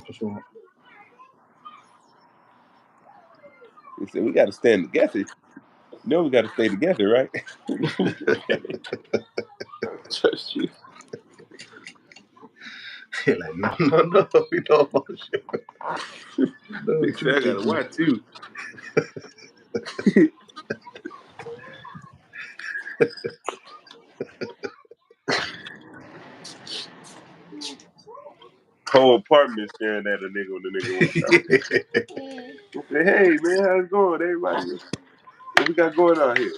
What's wrong? They said, we gotta stand together. You know we gotta stay together, right? Trust you. Like, no, we know about shit. No, They said, I gotta watch you. Whole apartment staring at a nigga when the nigga walked out. They said, hey man, how's it going? Everybody, what we got going on here?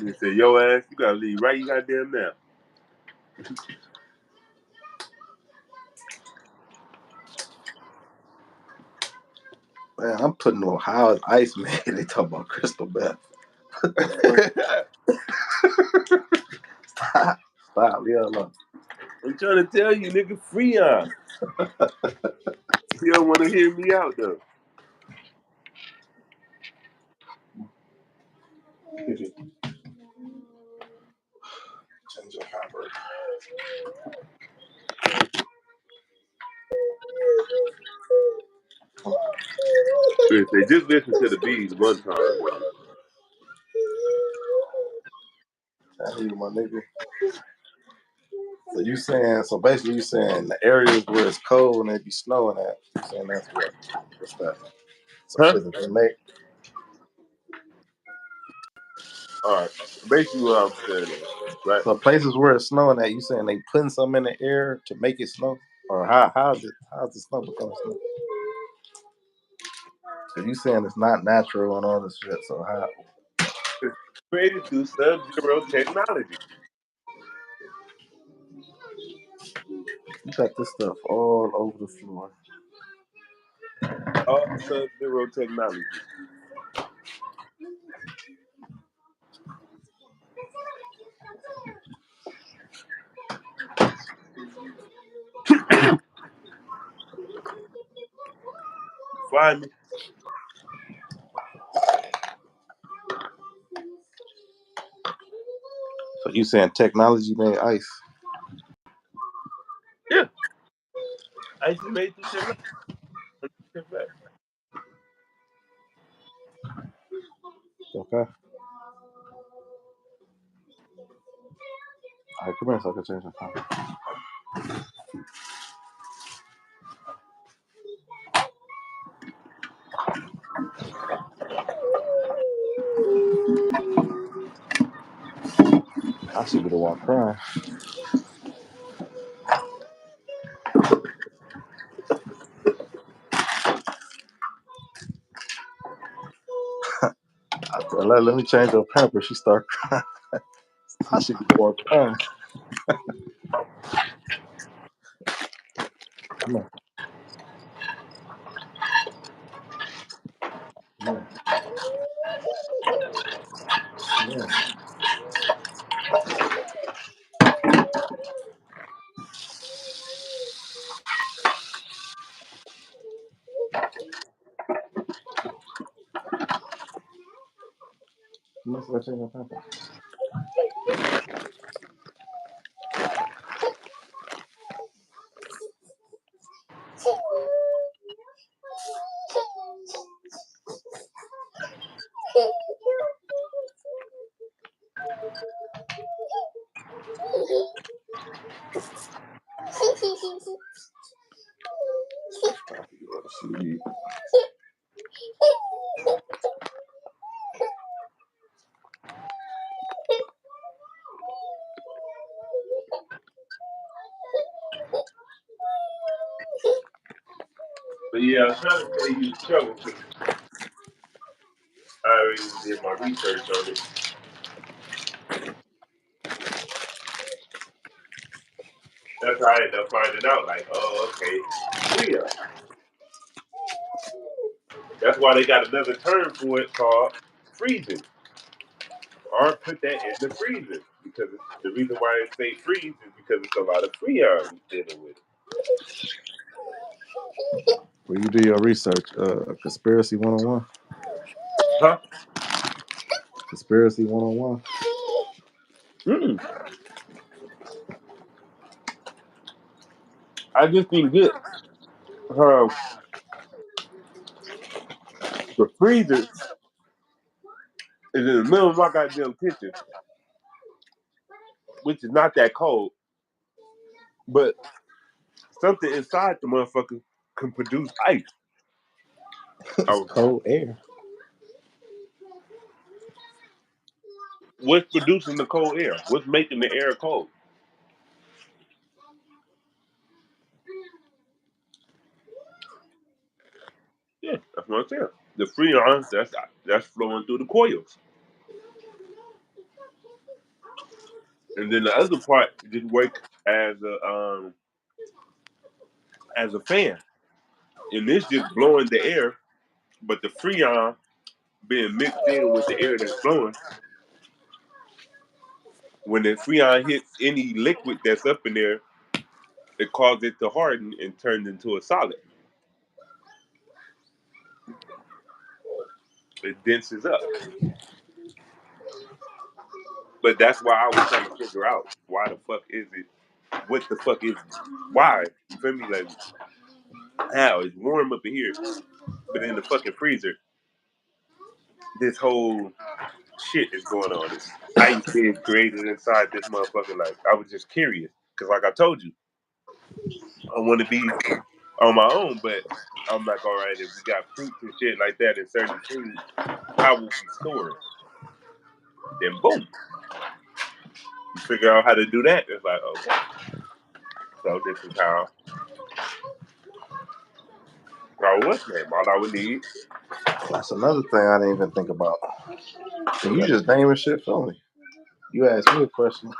They said, yo ass, you gotta leave right you goddamn now. Man, I'm putting on Howard Ice, man. They talk about crystal meth. Stop, yeah, look. I'm trying to tell you, nigga, Freon. You don't want to hear me out though. They just listen to the bees one time, man. I hear you, my nigga. So you saying, so basically you saying the areas where it's cold and it be snowing at, you saying that's what's that? So Huh? shit that they make. All right. Basically, what I'm saying is, right? So places where it's snowing at, you saying they putting something in the air to make it snow, or how's the snow become snow? Cause you saying it's not natural and all this shit. So how? It's created through sub-zero technology. You got this stuff all over the floor. All sub-zero technology. Find me. So you saying technology made ice? Yeah. Ice is made through technology. Okay. All right, come here so I can change the time. I should be the one crying. I tell her, let me change her pamper. She start crying. I should be the one crying. Come on. Come on. Come on. Come on, so I change her pamper. Sleep. But yeah, I was trying to say you struggle because I already did my research on it. That's how I ended up finding out. Like, oh, okay, Freon. That's why they got another term for it called freezing, or put that in the freezer because the reason why it say freeze is because it's a lot of Freon dealing with it. Where you do your research, Conspiracy 101. Huh? Conspiracy 101. Mm-mm. I just didn't get the freezer is in the middle of my goddamn kitchen, which is not that cold, but something inside the motherfucker can produce ice. It's cold air. What's producing the cold air? What's making the air cold? Yeah, that's what I'm saying. The freon that's flowing through the coils, and then the other part just work as a fan, and this just blowing the air, but the freon being mixed in with the air that's blowing. When the freon hits any liquid that's up in there, it causes it to harden and turn into a solid. It denses up. But that's why I was trying to figure out why the fuck is it? What the fuck is why? You feel me? Like how it's warm up in here. But in the fucking freezer, this whole shit is going on. This ice being created inside this motherfucker. Like, I was just curious. Because, like I told you, I want to be on my own, but I'm like, all right, if we got fruits and shit like that in certain foods, how will we store it? Then, boom. You figure out how to do that. It's like, okay. So, this is how. Oh, what's name? All I would need. That's another thing I didn't even think about. And you just naming shit for me. You asked me a question.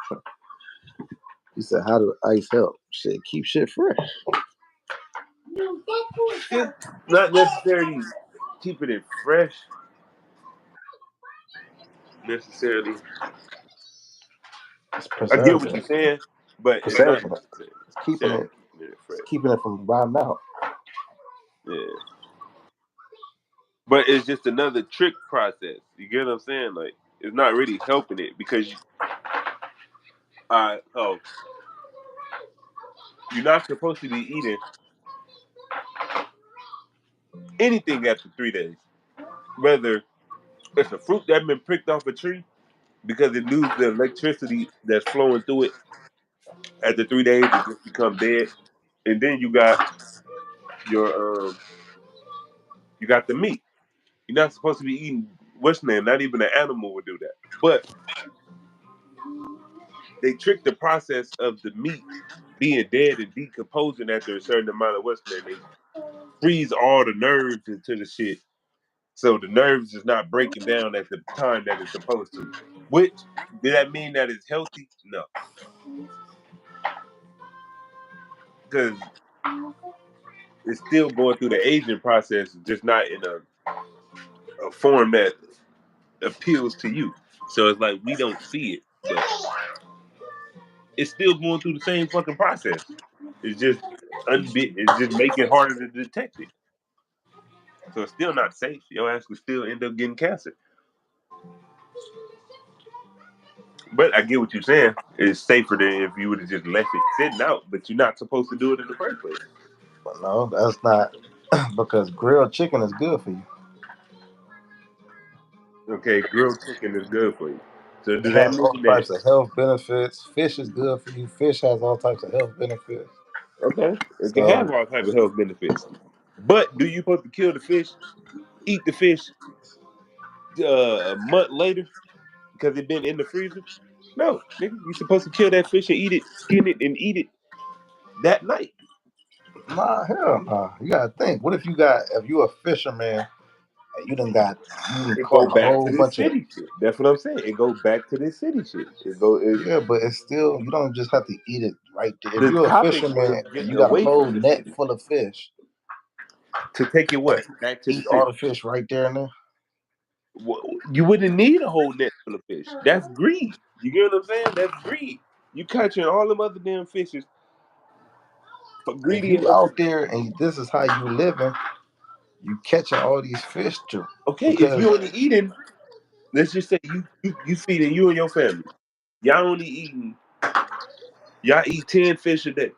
You said, "How do ice help?" Shit, keep shit fresh. It's not necessarily keeping it fresh, necessarily. It's I get what preserving you're it. saying, but it's not Preserving it. It's keeping necessarily it. keeping it It's fresh. keeping it from rotting out. Yeah. But it's just another trick process. You get what I'm saying? Like, it's not really helping it because you're not supposed to be eating anything after 3 days. Whether it's a fruit that's been pricked off a tree because it loses the electricity that's flowing through it after 3 days, it just becomes dead. And then your you got the meat. You're not supposed to be eating what's name. Not even an animal would do that. But they trick the process of the meat being dead and decomposing after a certain amount of what's name. They freeze all the nerves into the shit, so the nerves is not breaking down at the time that it's supposed to. Which did that mean that it's healthy? No, because it's still going through the aging process, just not in a form that appeals to you. So it's like we don't see it, but it's still going through the same fucking process. It's just it's just making it harder to detect it. So it's still not safe. Your ass could still end up getting cancer. But I get what you're saying. It's safer than if you would have just left it sitting out, but you're not supposed to do it in the first place. But no, that's not because grilled chicken is good for you. Okay, grilled chicken is good for you. So It does that has all mean that types of health benefits. Fish is good for you. Fish has all types of health benefits. okay, it can So have all type of health benefits? But do you supposed to kill the fish, eat the fish a month later because it been in the freezer? No, nigga, you're supposed to kill that fish and eat it, skin it, and eat it that night. nah, hell nah. You gotta think. What if you a fisherman and you done It go caught a back whole to this bunch of city shit. That's what I'm saying. It goes back to this city shit. yeah, but it's still you don't just have to eat it right there. If The you're a topic was fisherman and getting you got a away whole from the net city full of fish, to take it what back to the eat all city. the fish right there and there. You wouldn't need a whole net full of fish. That's greed. You get what I'm saying? That's greed. You catching all them other damn fishes for If greedy you ass. out there and this is how you living, you catching all these fish too. Okay, if Because you only eating, let's just say you feeding you and your family. Y'all only eating. Y'all eat 10 fish a day.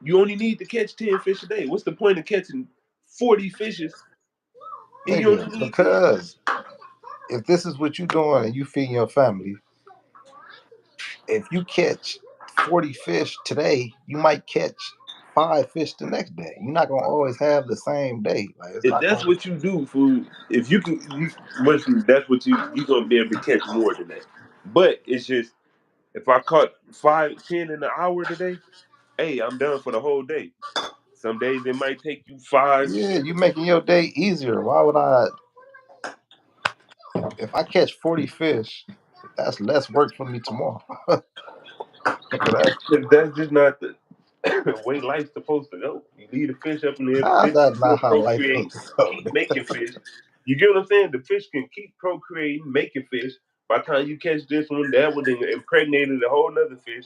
You only need to catch 10 fish a day. What's the point of catching 40 fishes and you only nigga, need 10? because if this is what you doing and you feeding your family, if you catch 40 fish today, you might catch 5 fish the next day. You're not gonna always have the same day. Like it's If not that's gonna. what you do for, if you can, that's what you gonna be able to catch more than that. But it's just if I caught 5, 10 in an hour today, hey, I'm done for the whole day. Some days it might take you five. Yeah, you making your day easier. Why would I? If I catch 40 fish, that's less work for me tomorrow. That's just not the way life's supposed to go. You leave the fish up in there, the How's fish that still not how life procreate, supposed to keep go? making fish. You get what I'm saying? The fish can keep procreating, making fish. By the time you catch this one, that one then impregnated a whole nother fish,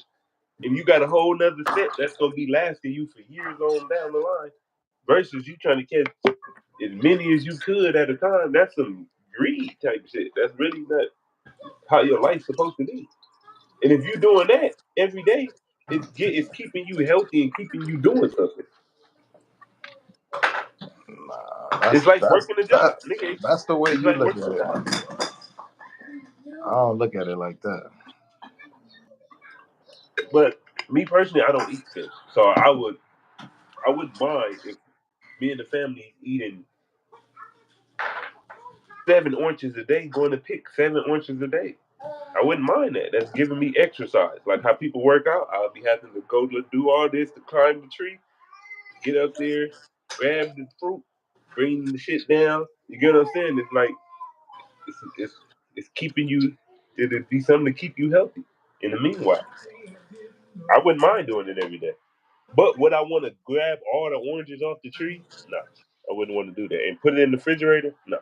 and you got a whole nother set that's gonna be lasting you for years on down the line. Versus you trying to catch as many as you could at a time. That's some greed type shit. That's really not how your life's supposed to be. And if you're doing that every day, it's keeping you healthy and keeping you doing something. It's like working a job, nigga. That's the way It's you like look working at a it. job. I don't look at it like that. But me personally, I don't eat fish, so I wouldn't mind if me and the family eating 7 oranges a day, going to pick 7 oranges a day. I wouldn't mind that. That's giving me exercise. Like how people work out, I'll be having to go to do all this to climb the tree, get up there, grab the fruit, bring the shit down. You get what I'm saying? It's like it's keeping you. It'd be something to keep you healthy. In the meanwhile, I wouldn't mind doing it every day. But would I want to grab all the oranges off the tree? No, I wouldn't want to do that. And put it in the refrigerator? No.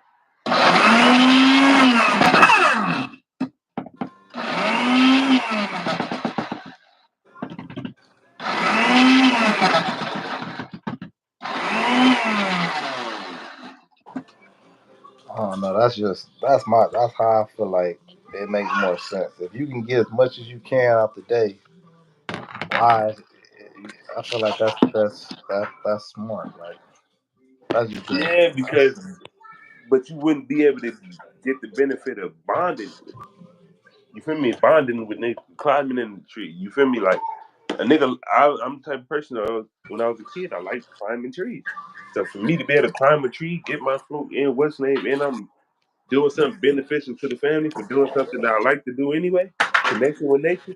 I don't know. That's how I feel like it makes more sense. If you can get as much as you can out the day, why? I feel like that's smart. Like that's just being. Yeah, because but you wouldn't be able to get the benefit of bonding with it. You feel me? Bonding with niggas, climbing in the tree. You feel me? Like a nigga, I'm the type of person. When I was a kid, I liked climbing trees. So for me to be able to climb a tree, get my fruit in what's name, and I'm doing something beneficial to the family for doing something that I like to do anyway, connection with nature,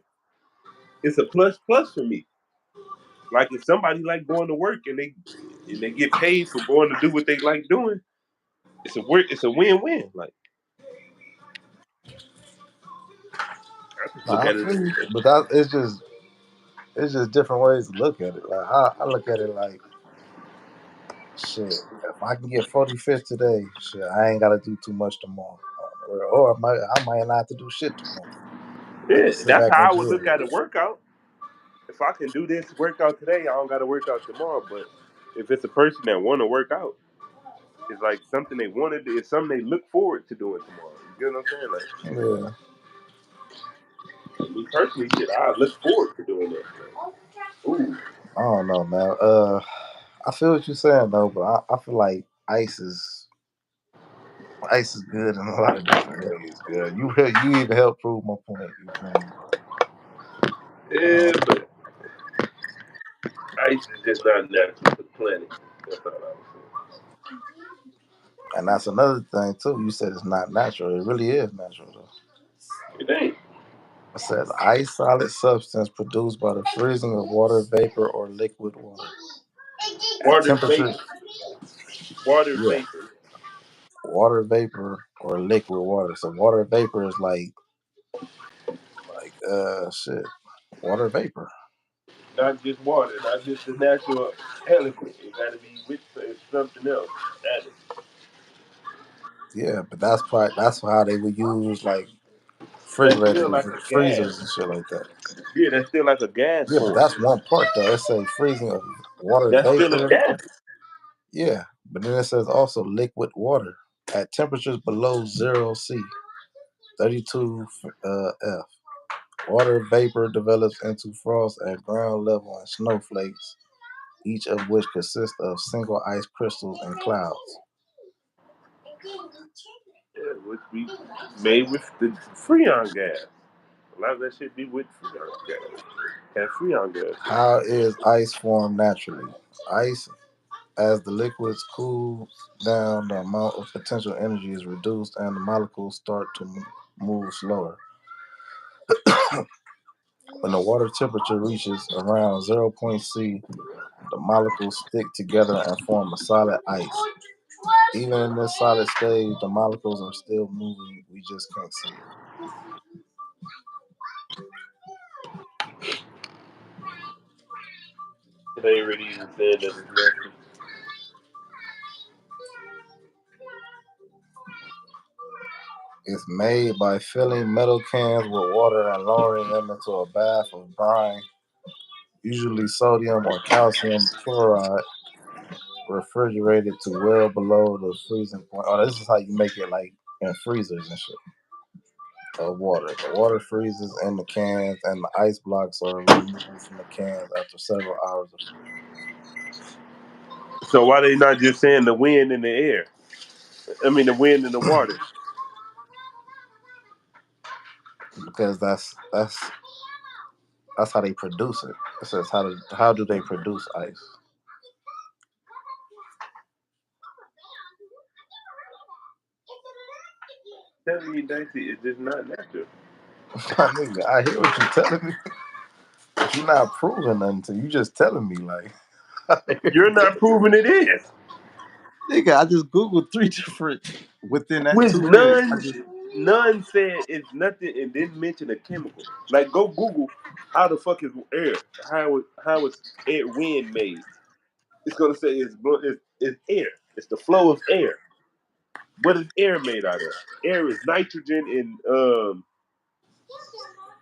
it's a plus for me. Like if somebody like going to work and they get paid for going to do what they like doing, it's a win-win. Like I just look Nah, I at it. feel you, but it's just different ways to look at it. Like I look at it like shit. If I can get 40 fish today, shit, I ain't got to do too much tomorrow, or I might not have to do shit tomorrow. I Yeah, can sit that's back how and I would enjoy look it. at a workout. If I can do this workout today, I don't got to work out tomorrow. But if it's a person that want to work out, it's like something they wanted. It's something they look forward to doing tomorrow. You get what I'm saying? Yeah, Like me personally, shit, I look forward to doing that. Like, ooh, I don't know, man. I feel what you're saying though, but I feel like ice is good in a lot of different ways. Good. You even help prove my point. You feel me? yeah, but ice is just not natural to the planet. That's all I was And that's another thing too. You said it's not natural. It really is natural though. saying. It ain't It says ice solid substance produced by the freezing of water vapor or liquid water at water temperature. vapor. Water Yeah, vapor, water vapor or liquid water. So water vapor is like shit. Water vapor. not just water, not just the natural element. It got to be with something else added. Yeah, but that's how they would use like That's refrigerators still and like a gas. freezers and shit like that. Yeah, that's still like a gas Yeah, but form. that's one part though. It says freezing of water That's still a vapor. gas. Yeah, but then it says also liquid water at temperatures below 0 C, 32 F. Water vapor develops into frost at ground level and snowflakes, each of which consists of single ice crystals and clouds. Yeah, which be made with the freon gas. A lot of that shit be with freon gas. Have freon gas in it. How is ice formed naturally? Ice, as the liquids cool down, the amount of potential energy is reduced and the molecules start to move slower. When the water temperature reaches around 0 C, the molecules stick together and form a solid ice. Even in this solid stage, the molecules are still moving. We just can't see it. It ain't really even saying that it's natural. It's made by filling metal cans with water and lowering them into a bath of brine, usually sodium or calcium chloride, refrigerated to well below the freezing point. Oh, this is how you make it like in freezers and shit. Of water. The water freezes in the cans and the ice blocks are removed from the cans after several hours of freezing. So why they not just saying the wind in the air? I mean, the wind in the water. Because that's how they produce it. It says how do they produce ice? Tell me, Dicey, it's just not natural. Nigga, I hear what you're telling me. But you're not proving nothing to you. Just telling me like You're not proving it is. nigga, I just Googled 3 different within that With 2 minutes. none said it's nothing and didn't mention a chemical. Like go Google how the fuck is air? How is air wind made? It's gonna say it's air. It's the flow of air. What is air made out of? Air is nitrogen and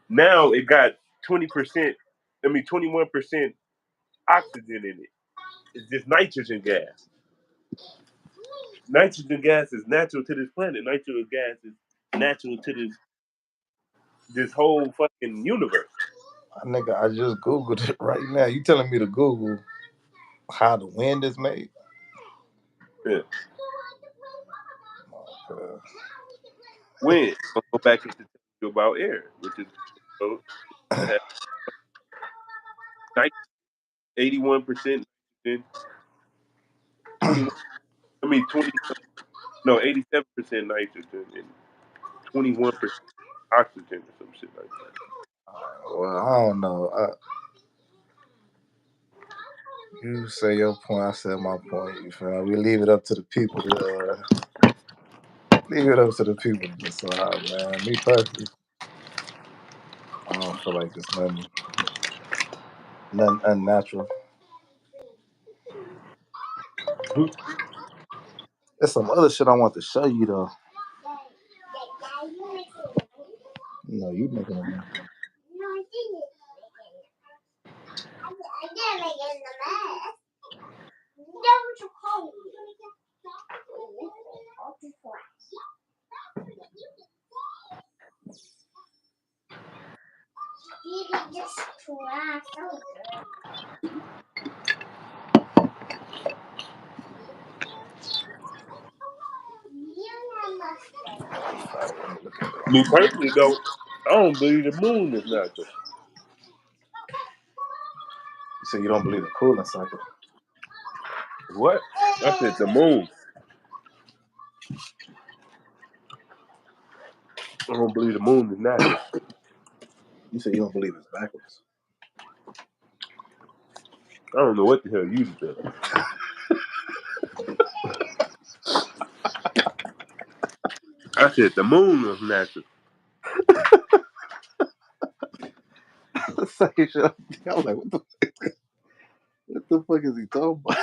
now it got 20%. I mean 21% oxygen in it. It's just nitrogen gas. Nitrogen gas is natural to this planet. Nitrogen gas is natural to this whole fucking universe. Nigga, I just Googled it right now. You telling me to Google how the wind is made? Yeah. Uh, Wind. I'll go back into tell you about air, which is so it has 81% nitrogen, 21. I mean 20. No, 87% nitrogen and 21% oxygen or some shit like that. well, I don't know. You say your point, I said my point. You feel me? We leave it up to the people to decide, man. Me personally, I don't feel like it's nothing unnatural. There's some other shit I want to show you though. No, you making a mess. Me personally though, I don't believe the moon is natural. You say you don't believe the cooling cycle. What? I said the moon. I don't believe the moon is natural. You say you don't believe it's backwards. I don't know what the hell you said. I said the moon is natural. Same shit. I was like, what the fuck is he talking about?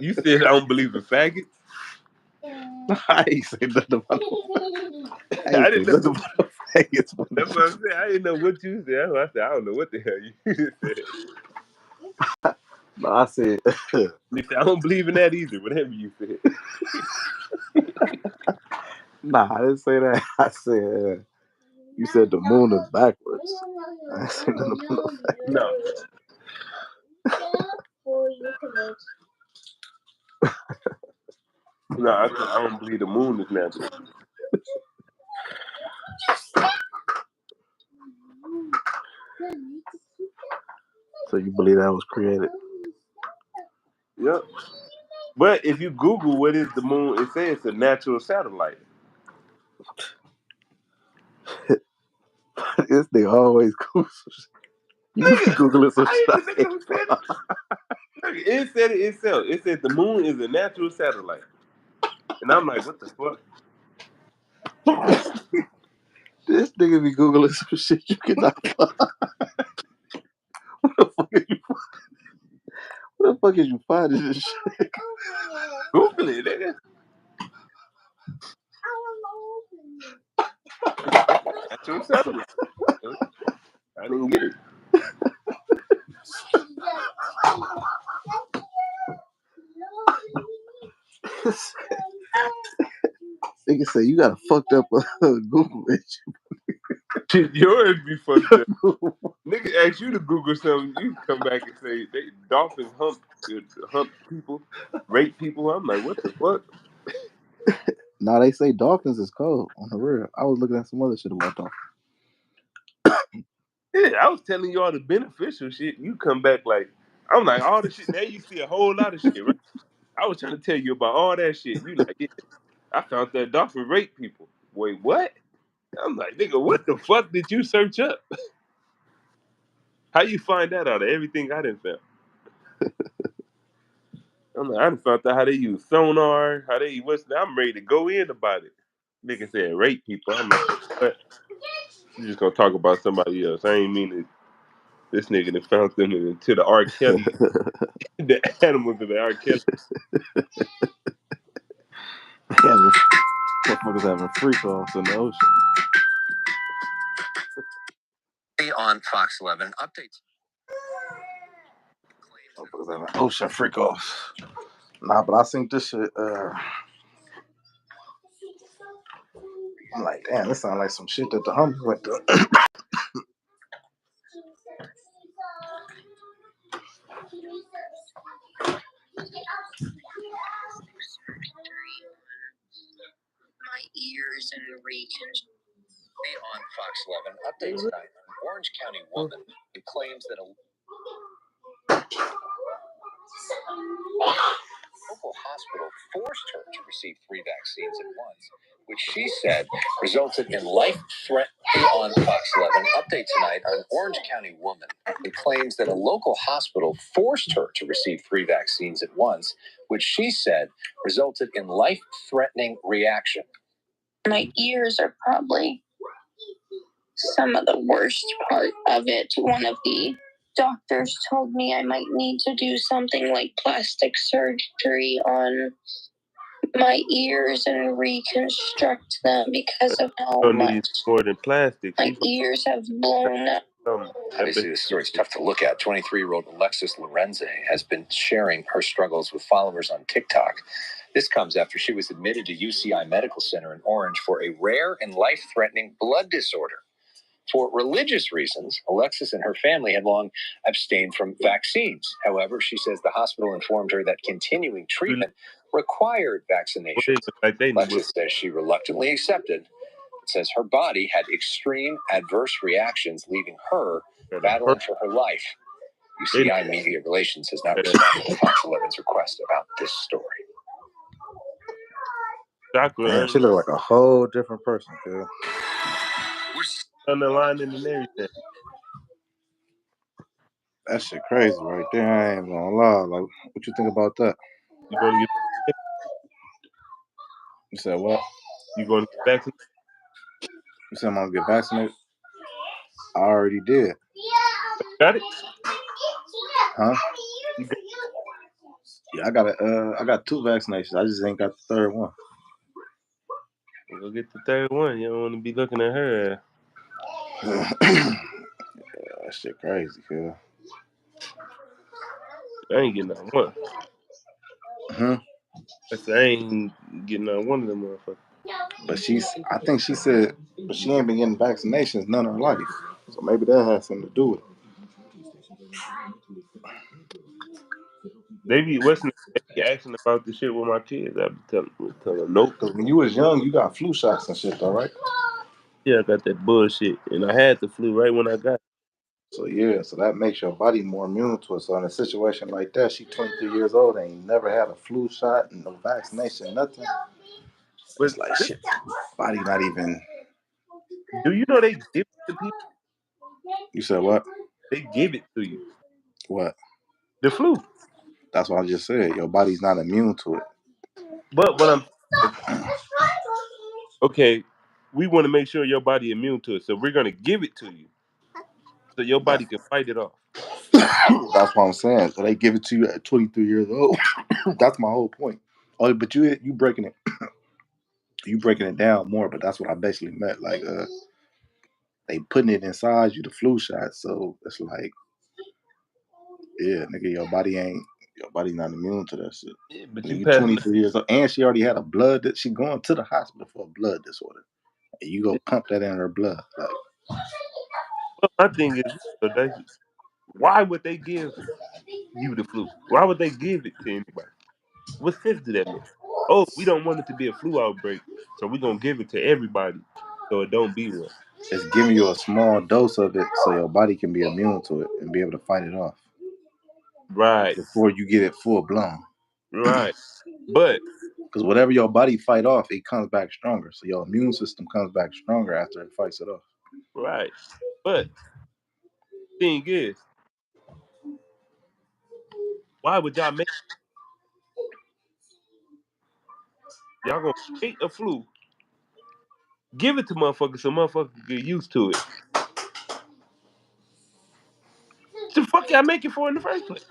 You said I don't believe in faggots. I ain't say nothing about I didn't know. faggots. That's what I'm saying. I didn't know what you said. That's why I said I don't know what the hell you said. No, I said You said I don't believe in that either. Whatever you said. nah, I didn't say that. I said you said the moon is backwards. I ain't say nothing about no faggots. No. No, I said I don't believe the moon is natural. So you believe that was created? Yep. But if you Google what is the moon, it says it's a natural satellite. This nigga always Google some shit. You be Googling some shit. It said it itself. It said the moon is a natural satellite. And I'm like, what the fuck? This nigga be Googling some shit you cannot find. What the fuck is you finding this shit? Google it, nigga. Natural satellite. I didn't get it. Nigga say you got a fucked up Google bitch. Yours be fucked up. Nigga ask you to Google something, you come back and say dolphins hump people, rape people. I'm like, what the fuck? Nah, they say dolphins is cold on the real. I was looking at some other shit about dolphins. Yeah, I was telling you all the beneficial shit. You come back like, I'm like, all the shit. Now you see a whole lot of shit, right? I was trying to tell you about all that shit. You like, yeah, I found that dolphin rape people. Wait, what? I'm like, nigga, what the fuck did you search up? How you find that out of everything I didn't found? I'm like, I done found out how they use sonar, how they what's. I'm ready to go in about it. Nigga said rape people. I'm like, what? You just gonna talk about somebody else? I ain't mean it. This nigga that found them into the R. Kelly, the animals of the R. Kelly. Motherfuckers having freak offs in the ocean. On Fox 11 updates. Motherfuckers having ocean freak offs. Nah, but I seen this shit. I'm like, damn, this sounds like some shit that the homies went through. My ears and reconstruction. On Fox 11 updates tonight, an Orange County woman who claims that a local hospital forced her to receive 3 vaccines at once, which she said resulted in life-threatening. On Fox 11 update tonight, an Orange County woman who claims that a local hospital forced her to receive 3 vaccines at once, which she said resulted in life-threatening reaction. My ears are probably some of the worst part of it. One of the doctors told me I might need to do something like plastic surgery on my ears and reconstruct them because of how much more than plastic. My ears have blown up. Obviously, this story is tough to look at. 23-year-old Alexis Lorenze has been sharing her struggles with followers on TikTok. This comes after she was admitted to UCI Medical Center in Orange for a rare and life-threatening blood disorder. For religious reasons, Alexis and her family had long abstained from vaccines. However, she says the hospital informed her that continuing treatment required vaccinations. Alexis says she reluctantly accepted. It says her body had extreme adverse reactions, leaving her battling for her life. UCI Media Relations has not responded to Fox 11's request about this story. Man, she look like a whole different person, dude. Underlining and everything. That shit crazy right there. I ain't gonna lie. Like, what you think about that? You gonna get? You said what? You gonna get vaccinated? You said I'm gonna get vaccinated? I already did. Got it? Huh? Yeah, I got 2 vaccinations. I just ain't got the 3rd one. You go get the 3rd one. You don't want to be looking at her. Yeah, that shit crazy, kid. I ain't getting that one. I said I ain't getting on one of them motherfuckers. But I think she said, but she ain't been getting vaccinations none of her life. So maybe that has something to do with it. They be asking about the shit with my kids. I be telling them nope. Because when you was young, you got flu shots and shit, though, right? Yeah, I got that bullshit, and I had the flu right when I got it. So yeah, so that makes your body more immune to it. So in a situation like that, she 23 years old, ain't never had a flu shot, no vaccination, nothing. But it's like shit, body not even. Do you know they give it to people? You said what? They give it to you. What? The flu. That's what I just said. Your body's not immune to it. But what okay, we want to make sure your body immune to it, so we're gonna give it to you, so your body can fight it off. That's what I'm saying. So they give it to you at 23 years old. That's my whole point. Oh, but you breaking it. You breaking it down more, but that's what I basically meant. Like, they putting it inside you, the flu shot. So it's like, yeah, nigga, your body's not immune to that shit. Yeah, but you 23 years old, and she already had a blood that she going to the hospital for a blood disorder, and you go pump that in her blood. Like, My thing is, why would they give you the flu? Why would they give it to anybody? What sense do that make? Oh, we don't want it to be a flu outbreak, so we're gonna give it to everybody, so it don't be one. It's giving you a small dose of it so your body can be immune to it and be able to fight it off Right, before you get it full blown. right. But Because whatever your body fight off, it comes back stronger. So your immune system comes back stronger after it fights it off. right, but thing is, why would y'all gonna create a flu, give it to motherfuckers so motherfuckers get used to it? What the fuck y'all make it for in the first place?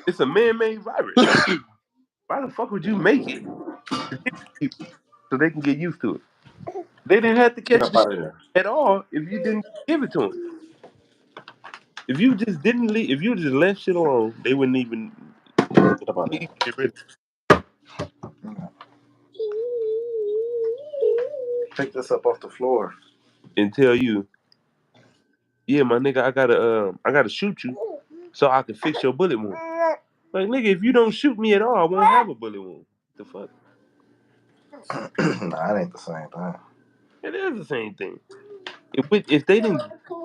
It's a man-made virus. Why the fuck would you make it to give it to people so they can get used to it? They didn't have to Get catch up the shit out of there. at all if you didn't give it to them. If you just didn't leave, if you just left shit alone, they wouldn't even Get up out of get there. rid Pick this up off the floor. and tell you, yeah, my nigga, I gotta shoot you so I can fix your bullet wound. Like, nigga, if you don't shoot me at all, I won't have a bullet wound. The fuck? Nah, that ain't the same thing. It is the same thing. If they didn't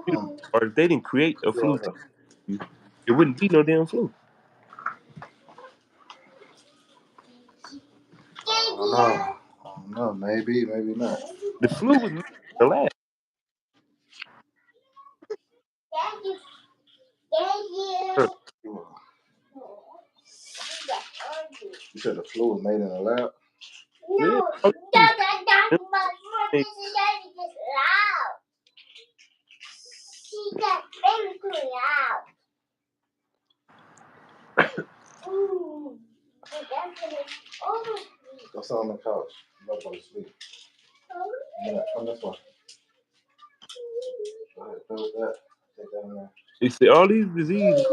shoot, or if they didn't create a flu, it wouldn't be no damn flu. I don't know. I don't know. Maybe, maybe not. The flu was made in the lab. Huh. You said the flu was made in the lab? Yeah, all these things- Go sit on the couch. You gotta go to sleep. Yeah, come this way. Go ahead, fill that. Take that in there. all these diseases,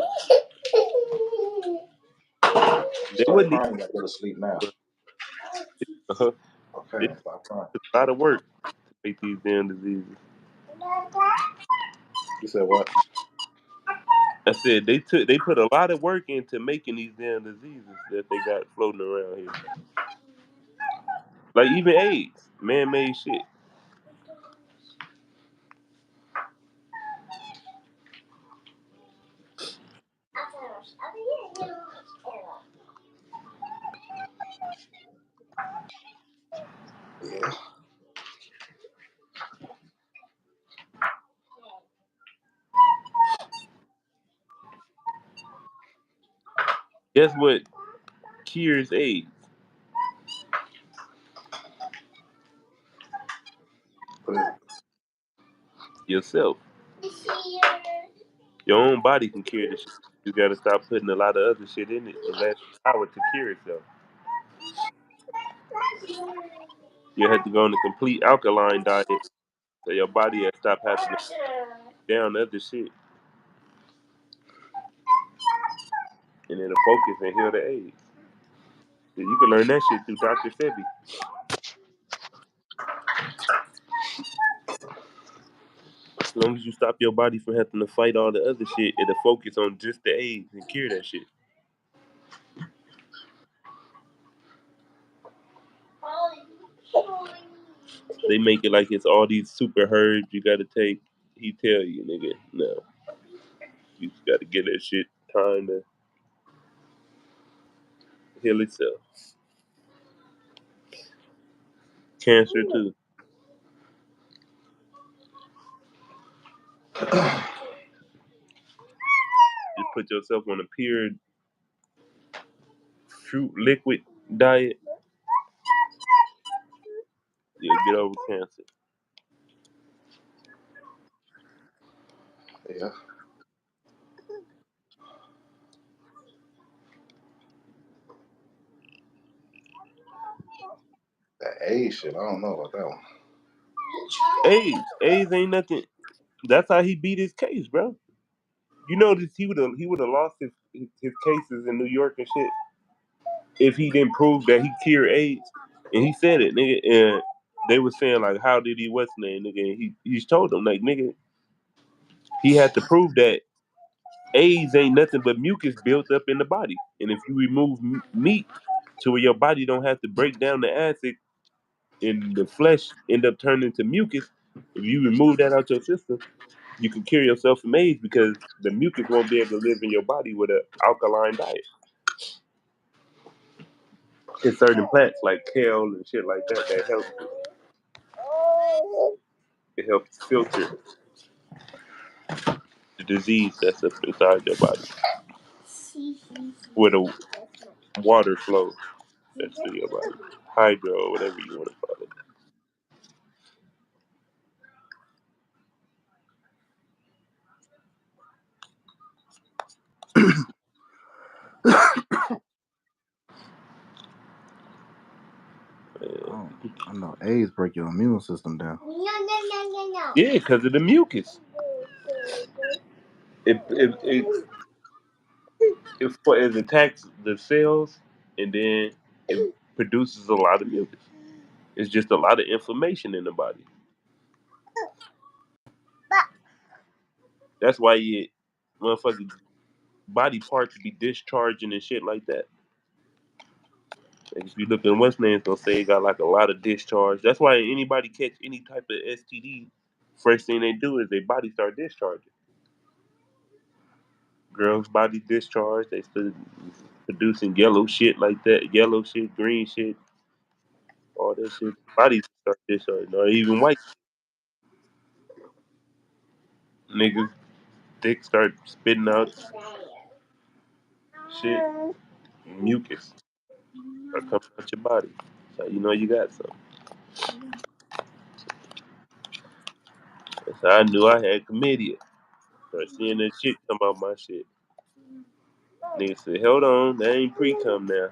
You they start wouldn't crying, you gotta go to sleep now. even. Uh-huh. Okay, It stop crying. took a lot of work to make these damn diseases. You said what? I said they put a lot of work into making these damn diseases that they got floating around here. Like even AIDS, man-made shit. Yeah. Guess what cures AIDS? Yourself. Your own body can cure this shit. You gotta stop putting a lot of other shit in it and let it power to cure itself. You have to go on a complete alkaline diet so your body has stop having to down other shit and it'll focus and heal the AIDS. So you can learn that shit through Dr. Sebi. As long as you stop your body from having to fight all the other shit, it'll focus on just the AIDS and cure that shit. They make it like it's all these super herbs you gotta take. He tell you, nigga, no. You just gotta get that shit time to heal itself. Cancer too. Just put yourself on a pure fruit liquid diet. You'll get over cancer. Yeah. That A shit, I don't know about that one. AIDS ain't nothing. That's how he beat his case, bro. You know this, he would have lost his cases in New York and shit if he didn't prove that he cured AIDS. And he said it, nigga. And they were saying like, how did he what's name, nigga? And he's told them like, nigga, he had to prove that AIDS ain't nothing but mucus built up in the body. And if you remove meat to where your body don't have to break down the acid and the flesh end up turning to mucus, if you remove that out your system, you can cure yourself from AIDS because the mucus won't be able to live in your body with an alkaline diet. In certain plants like kale and shit like that, that helps it helps filter the disease that's up inside your body where the water flows that's through your body. Hydro or whatever you want to call it. I know AIDS break your immune system down. Yeah, because of the mucus. It attacks the cells and then it produces a lot of mucus. It's just a lot of inflammation in the body. That's why you motherfucking body parts be discharging and shit like that. Like if you look in what's name, it's gonna say it got like a lot of discharge. That's why anybody catch any type of STD, first thing they do is their body start discharging. Girls' body discharge, they start producing yellow shit like that, yellow shit, green shit, all that shit. Bodies start discharging, or even white niggas, dick start spitting out shit, mucus start coming out your body. So you know you got something. That's how I knew I had chlamydia. Start seeing that shit come out my shit. Nigga said, hold on, that ain't pre-cum now.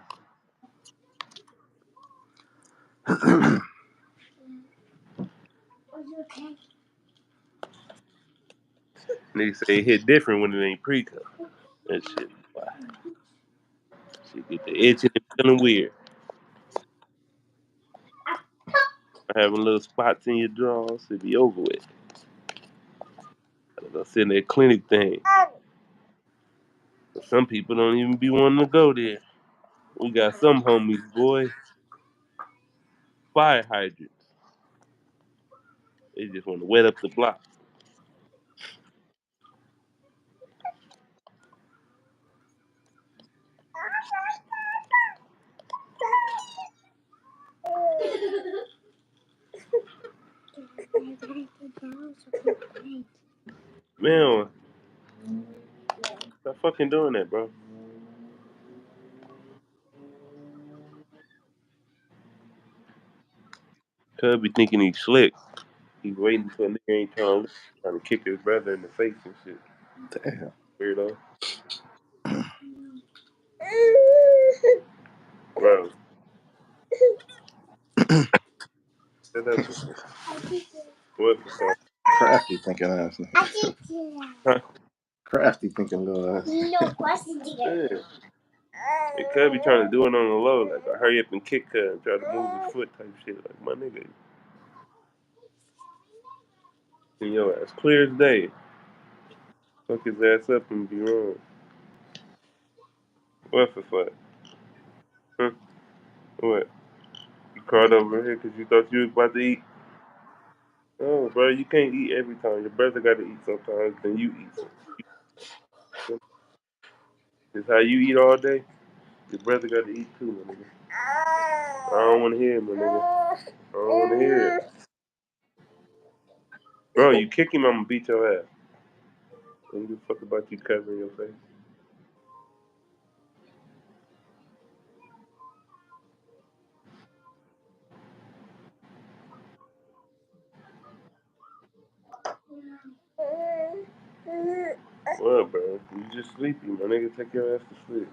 Nigga say it hit different when it ain't pre-cum. That shit, wow. Shit get the itching and feeling weird. Having little spots in your drawers, it be over with. Gotta go sit in that clinic thing. But some people don't even be wanting to go there. We got some homies, boy, fire hydrants. They just want to wet up the block. Man, stop fucking doing that, bro. Cub be thinking he's slick. He's waiting for a nigga ain't trying to kick his brother in the face and shit. Damn. Weirdo. Bro. Shut up. What the fuck? Crafty thinking ass. Huh? Crafty thinking little ass. Yeah. And Cub be trying to do it on the low, like I hurry up and kick her and try to move his foot type shit. Like my nigga. And yo ass clear as day. Fuck his ass up and be wrong. What the fuck? Huh? What? You crawled over here because you thought you was about to eat? Oh, bro, you can't eat every time. Your brother got to eat sometimes, then you eat some. It's how you eat all day. Your brother got to eat too, my nigga. I don't want to hear it, my nigga. I don't want to hear it. Bro, you kick him, I'm going to beat your ass. Don't give a fuck about you covering your face. What, bro? You just sleepy, my nigga. Take your ass to sleep.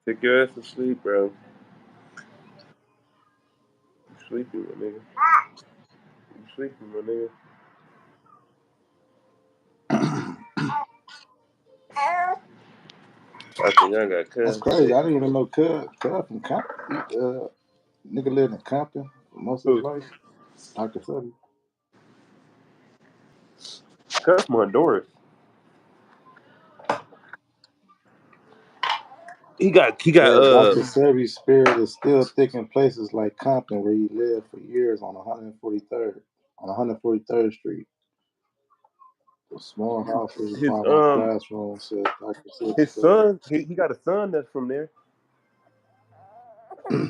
Take your ass to sleep, bro. You sleepy, my nigga. You sleepy, my nigga. I think I got That's Cuz. crazy. I didn't even know Cub from Compton. Nigga lived in Compton for most of his Who? life. Dr. Sebi. Cuz from Honduras. He got Said Dr. Sebi's spirit is still thick in places like Compton, where he lived for years on 143rd Street. The small houses, his Bible classroom, said Dr. Sebi's his daughter. son. He got a son that's from there.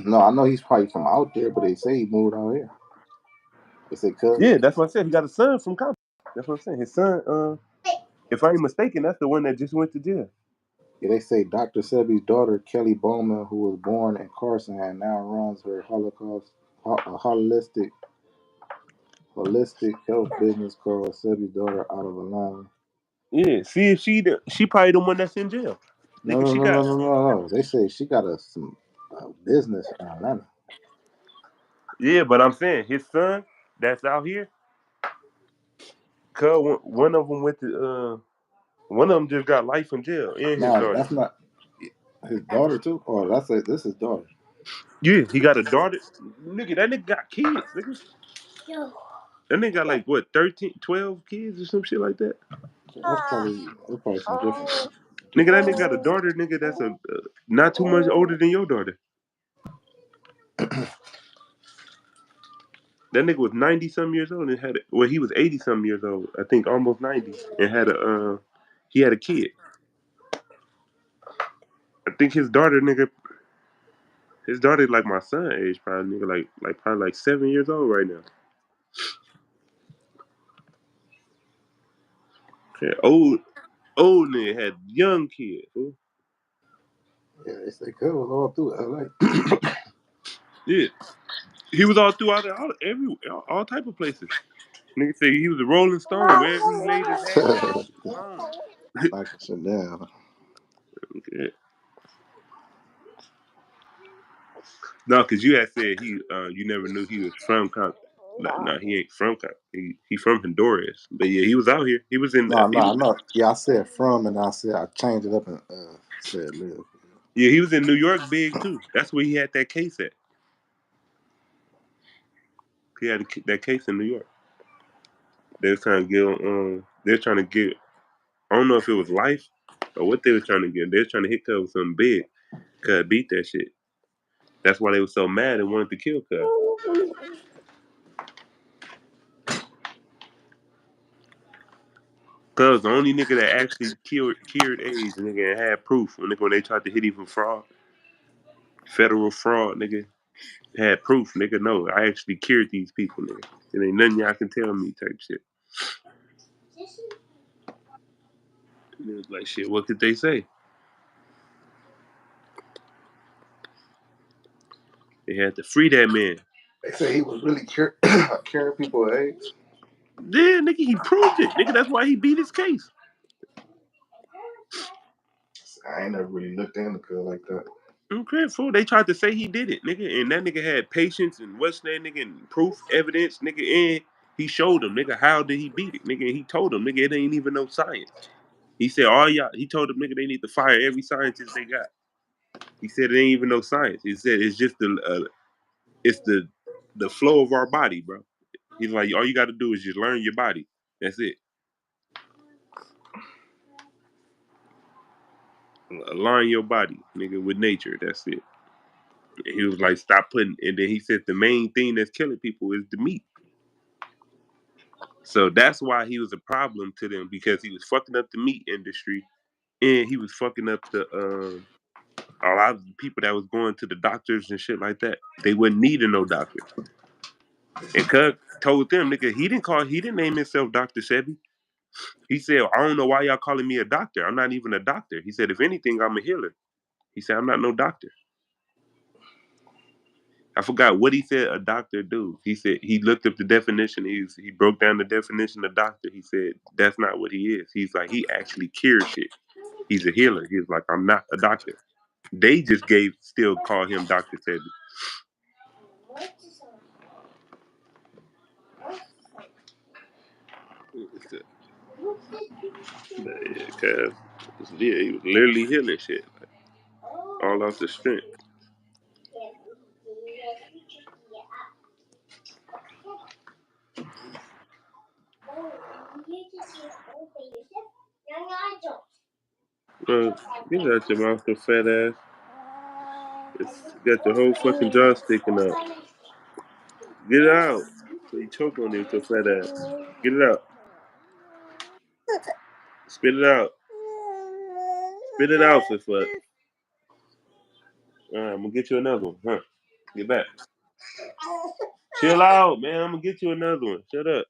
No, I know he's probably from out there, but they say he moved out here. They say Cub. Yeah, that's what I said. He got a son from Compton. That's what I'm saying. His son, if I ain't mistaken, that's the one that just went to jail. Yeah, they say Dr. Sebi's daughter, Kelly Bowman, who was born in Carson and now runs her holistic health business called Sebi's Daughter out of Atlanta. Yeah, see if she probably the one that's in jail. No, Nigga, no, she no, no, got no, no, no. They say she got some business in Atlanta. yeah, but I'm saying his son that's out here. Cause one of them went to one of them just got life in jail and his No, daughter. that's not his daughter too. Oh, that's it. This is daughter. Yeah, he got a daughter. Nigga, that nigga got kids. Nigga, that nigga got like what 13, 12 kids or some shit like that. That's probably some different shit. Nigga, that nigga got a daughter. Nigga, that's a not too much older than your daughter. That nigga was 90 some years old and he was 80 some years old. I think almost 90 and had he had a kid. I think his daughter like my son age probably nigga like probably like 7 years old right now. Yeah, old nigga had young kids. Fool. Yeah, they say Cub was all through LA. Yeah, he was all throughout all type of places. Nigga say he was a Rolling Stone wherever he laid his hat. He was gone. Knocking shit down. Yeah. No, cause you had said you never knew he was from Compton. No, he ain't from Compton. He from Honduras. But yeah, he was out here. He was in. No, no, I know. Yeah, I said from, and I changed it up and said live. Yeah, he was in New York big too. That's where he had that case at. He had that case in New York. They was trying to get. They're trying to get. I don't know if it was life or what they were trying to get. They were trying to hit Cub with something big. Cub beat that shit. That's why they were so mad and wanted to kill Cub. Cuz the only nigga that actually cured AIDS, nigga, and had proof when they tried to hit him for fraud, federal fraud, nigga, had proof, nigga. No, I actually cured these people, nigga. There ain't nothing y'all can tell me, type shit. And it was like, shit, what could they say? They had to free that man. They say he was really curing people with AIDS. Yeah, nigga, he proved it, nigga. That's why he beat his case. I ain't never really looked into Cub like that. Okay, fool. They tried to say he did it, nigga, and that nigga had patience and what's that nigga and proof, evidence, nigga, and he showed them, nigga, how did he beat it, nigga, and he told them, nigga, it ain't even no science. He said, all y'all, he told them, nigga, they need to fire every scientist they got. He said, it ain't even no science. He said, it's just it's the flow of our body, bro. He's like, all you got to do is just learn your body. That's it. Align your body, nigga, with nature. That's it. And he was like, stop putting, and then he said, the main thing that's killing people is the meat. So that's why he was a problem to them because he was fucking up the meat industry and he was fucking up a lot of the people that was going to the doctors and shit like that. They wouldn't need no doctor. And Cub told them, nigga, he didn't name himself Dr. Sebi. He said, I don't know why y'all calling me a doctor. I'm not even a doctor. He said, if anything, I'm a healer. He said, I'm not no doctor. I forgot what he said a doctor do. He said he looked up the definition. He broke down the definition of doctor. He said that's not what he is. He's like he actually cures shit. He's a healer. He's like I'm not a doctor. They just still call him Dr. Sebi. Yeah, cause yeah, he was literally healing shit. all off the strength. Bro, get out your mouth, the fat ass. It's got your whole fucking jaw sticking out. Get it out. So you choke on it with your fat ass. Get it out. Spit it out. Spit it out, for fuck. Alright, I'm gonna get you another one. Huh? Get back. Chill out, man. I'm gonna get you another one. Shut up.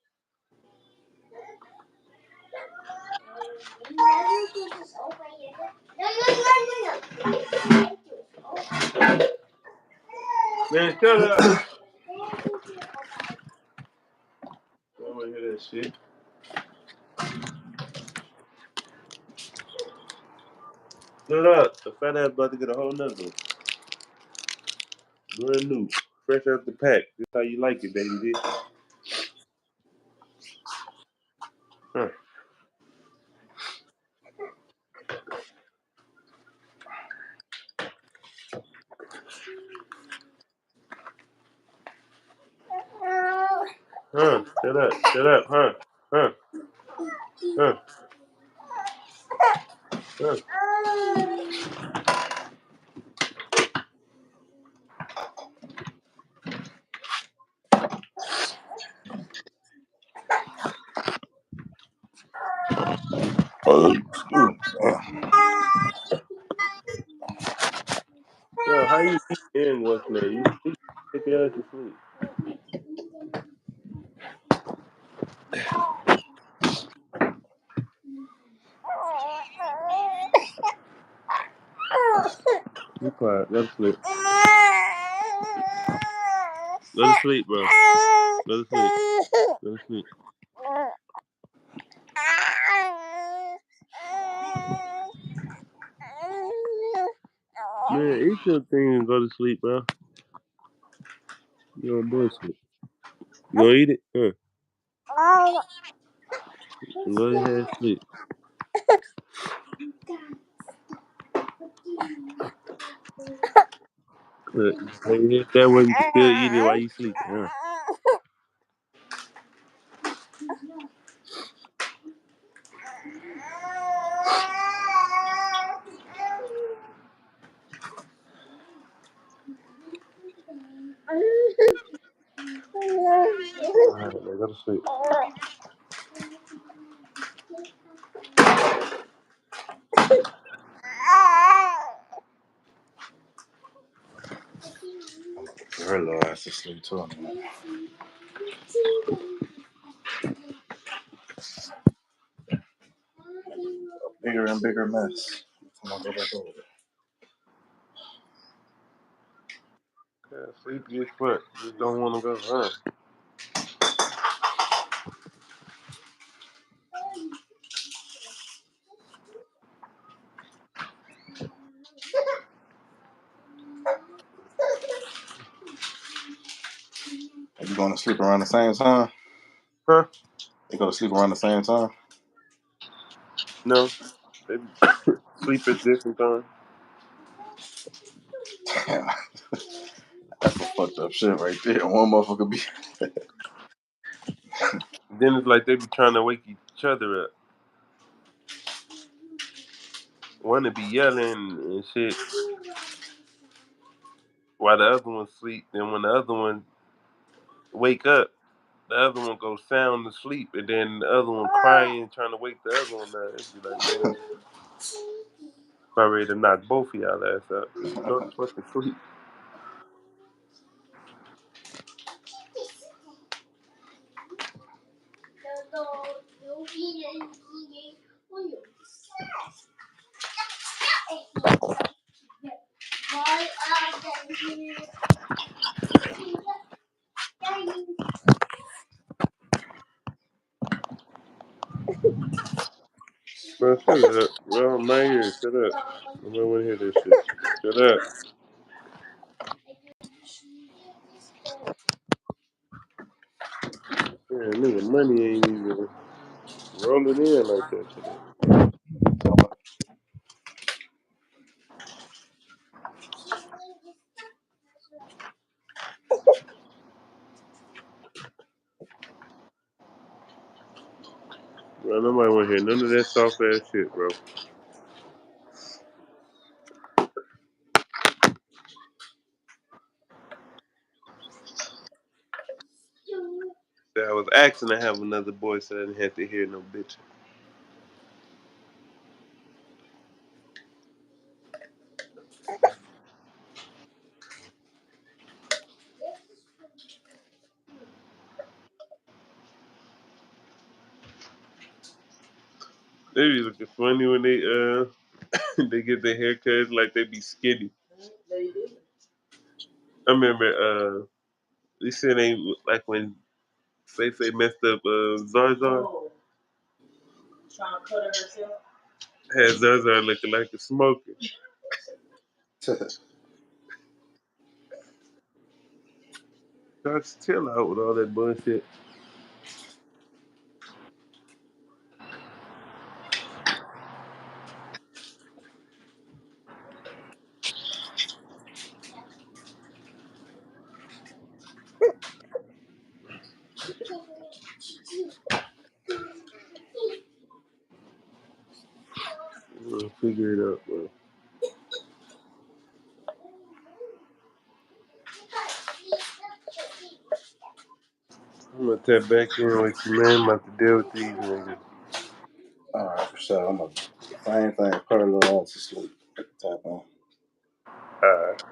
Man, shut up. I don't wanna hear that shit. Shut up. The fat ass about to get a whole nother one. Brand new. Fresh out the pack. This how you like it, baby. Huh. Huh. Shut up. Shut up. Huh. Huh. Huh. Huh. Yo, how you eat and what's name? You sleep. Take your ass to sleep. Be quiet. Go to sleep. Go to sleep, bro. Go to sleep. Go to sleep. Man, eat your thing and go to sleep, bro. You on bullshit. You gonna eat it? Huh. Go ahead and sleep. Look, when you hit that way, you can still eat it while you sleep. Huh. Alright, man, go to sleep. Her little ass to sleep too. Bigger and bigger mess. I'm gonna go back over there. Yeah, sleepy as fuck. Just don't want to go. Huh. Are you going to sleep around the same time? Huh? You go to sleep around the same time? No. They sleep at different times. Damn. That's some fucked up shit right there. One motherfucker be. Then it's like they be trying to wake each other up. One to be yelling and shit while the other one sleep. Then when the other one wake up, the other one goes sound asleep, and then the other one crying, trying to wake the other one up. It'd be like, man, I'm ready to knock both of y'all ass up. Just go to fucking sleep. Bro, shut up. Bro, my ear, shut up. I don't want to hear this shit. Shut up. Man, nigga, money ain't even rolling in like that today. Bro, nobody want to hear none of that soft ass shit, bro. I was asking to have another boy so I didn't have to hear no bitch. They be looking funny when they they get their haircuts like they be skinny. They do. I remember they said they like when Faye messed up Zarzar. Oh, trying to cut her herself. Had Zarzar looking like a smoker. Just chill out with all that bullshit. We'll figure it out, bro. I'm gonna tap back in with you, man. I'm about to deal with these niggas. All right, for sure. I'm gonna same thing. Put a little on to sleep. Tap on. Alright.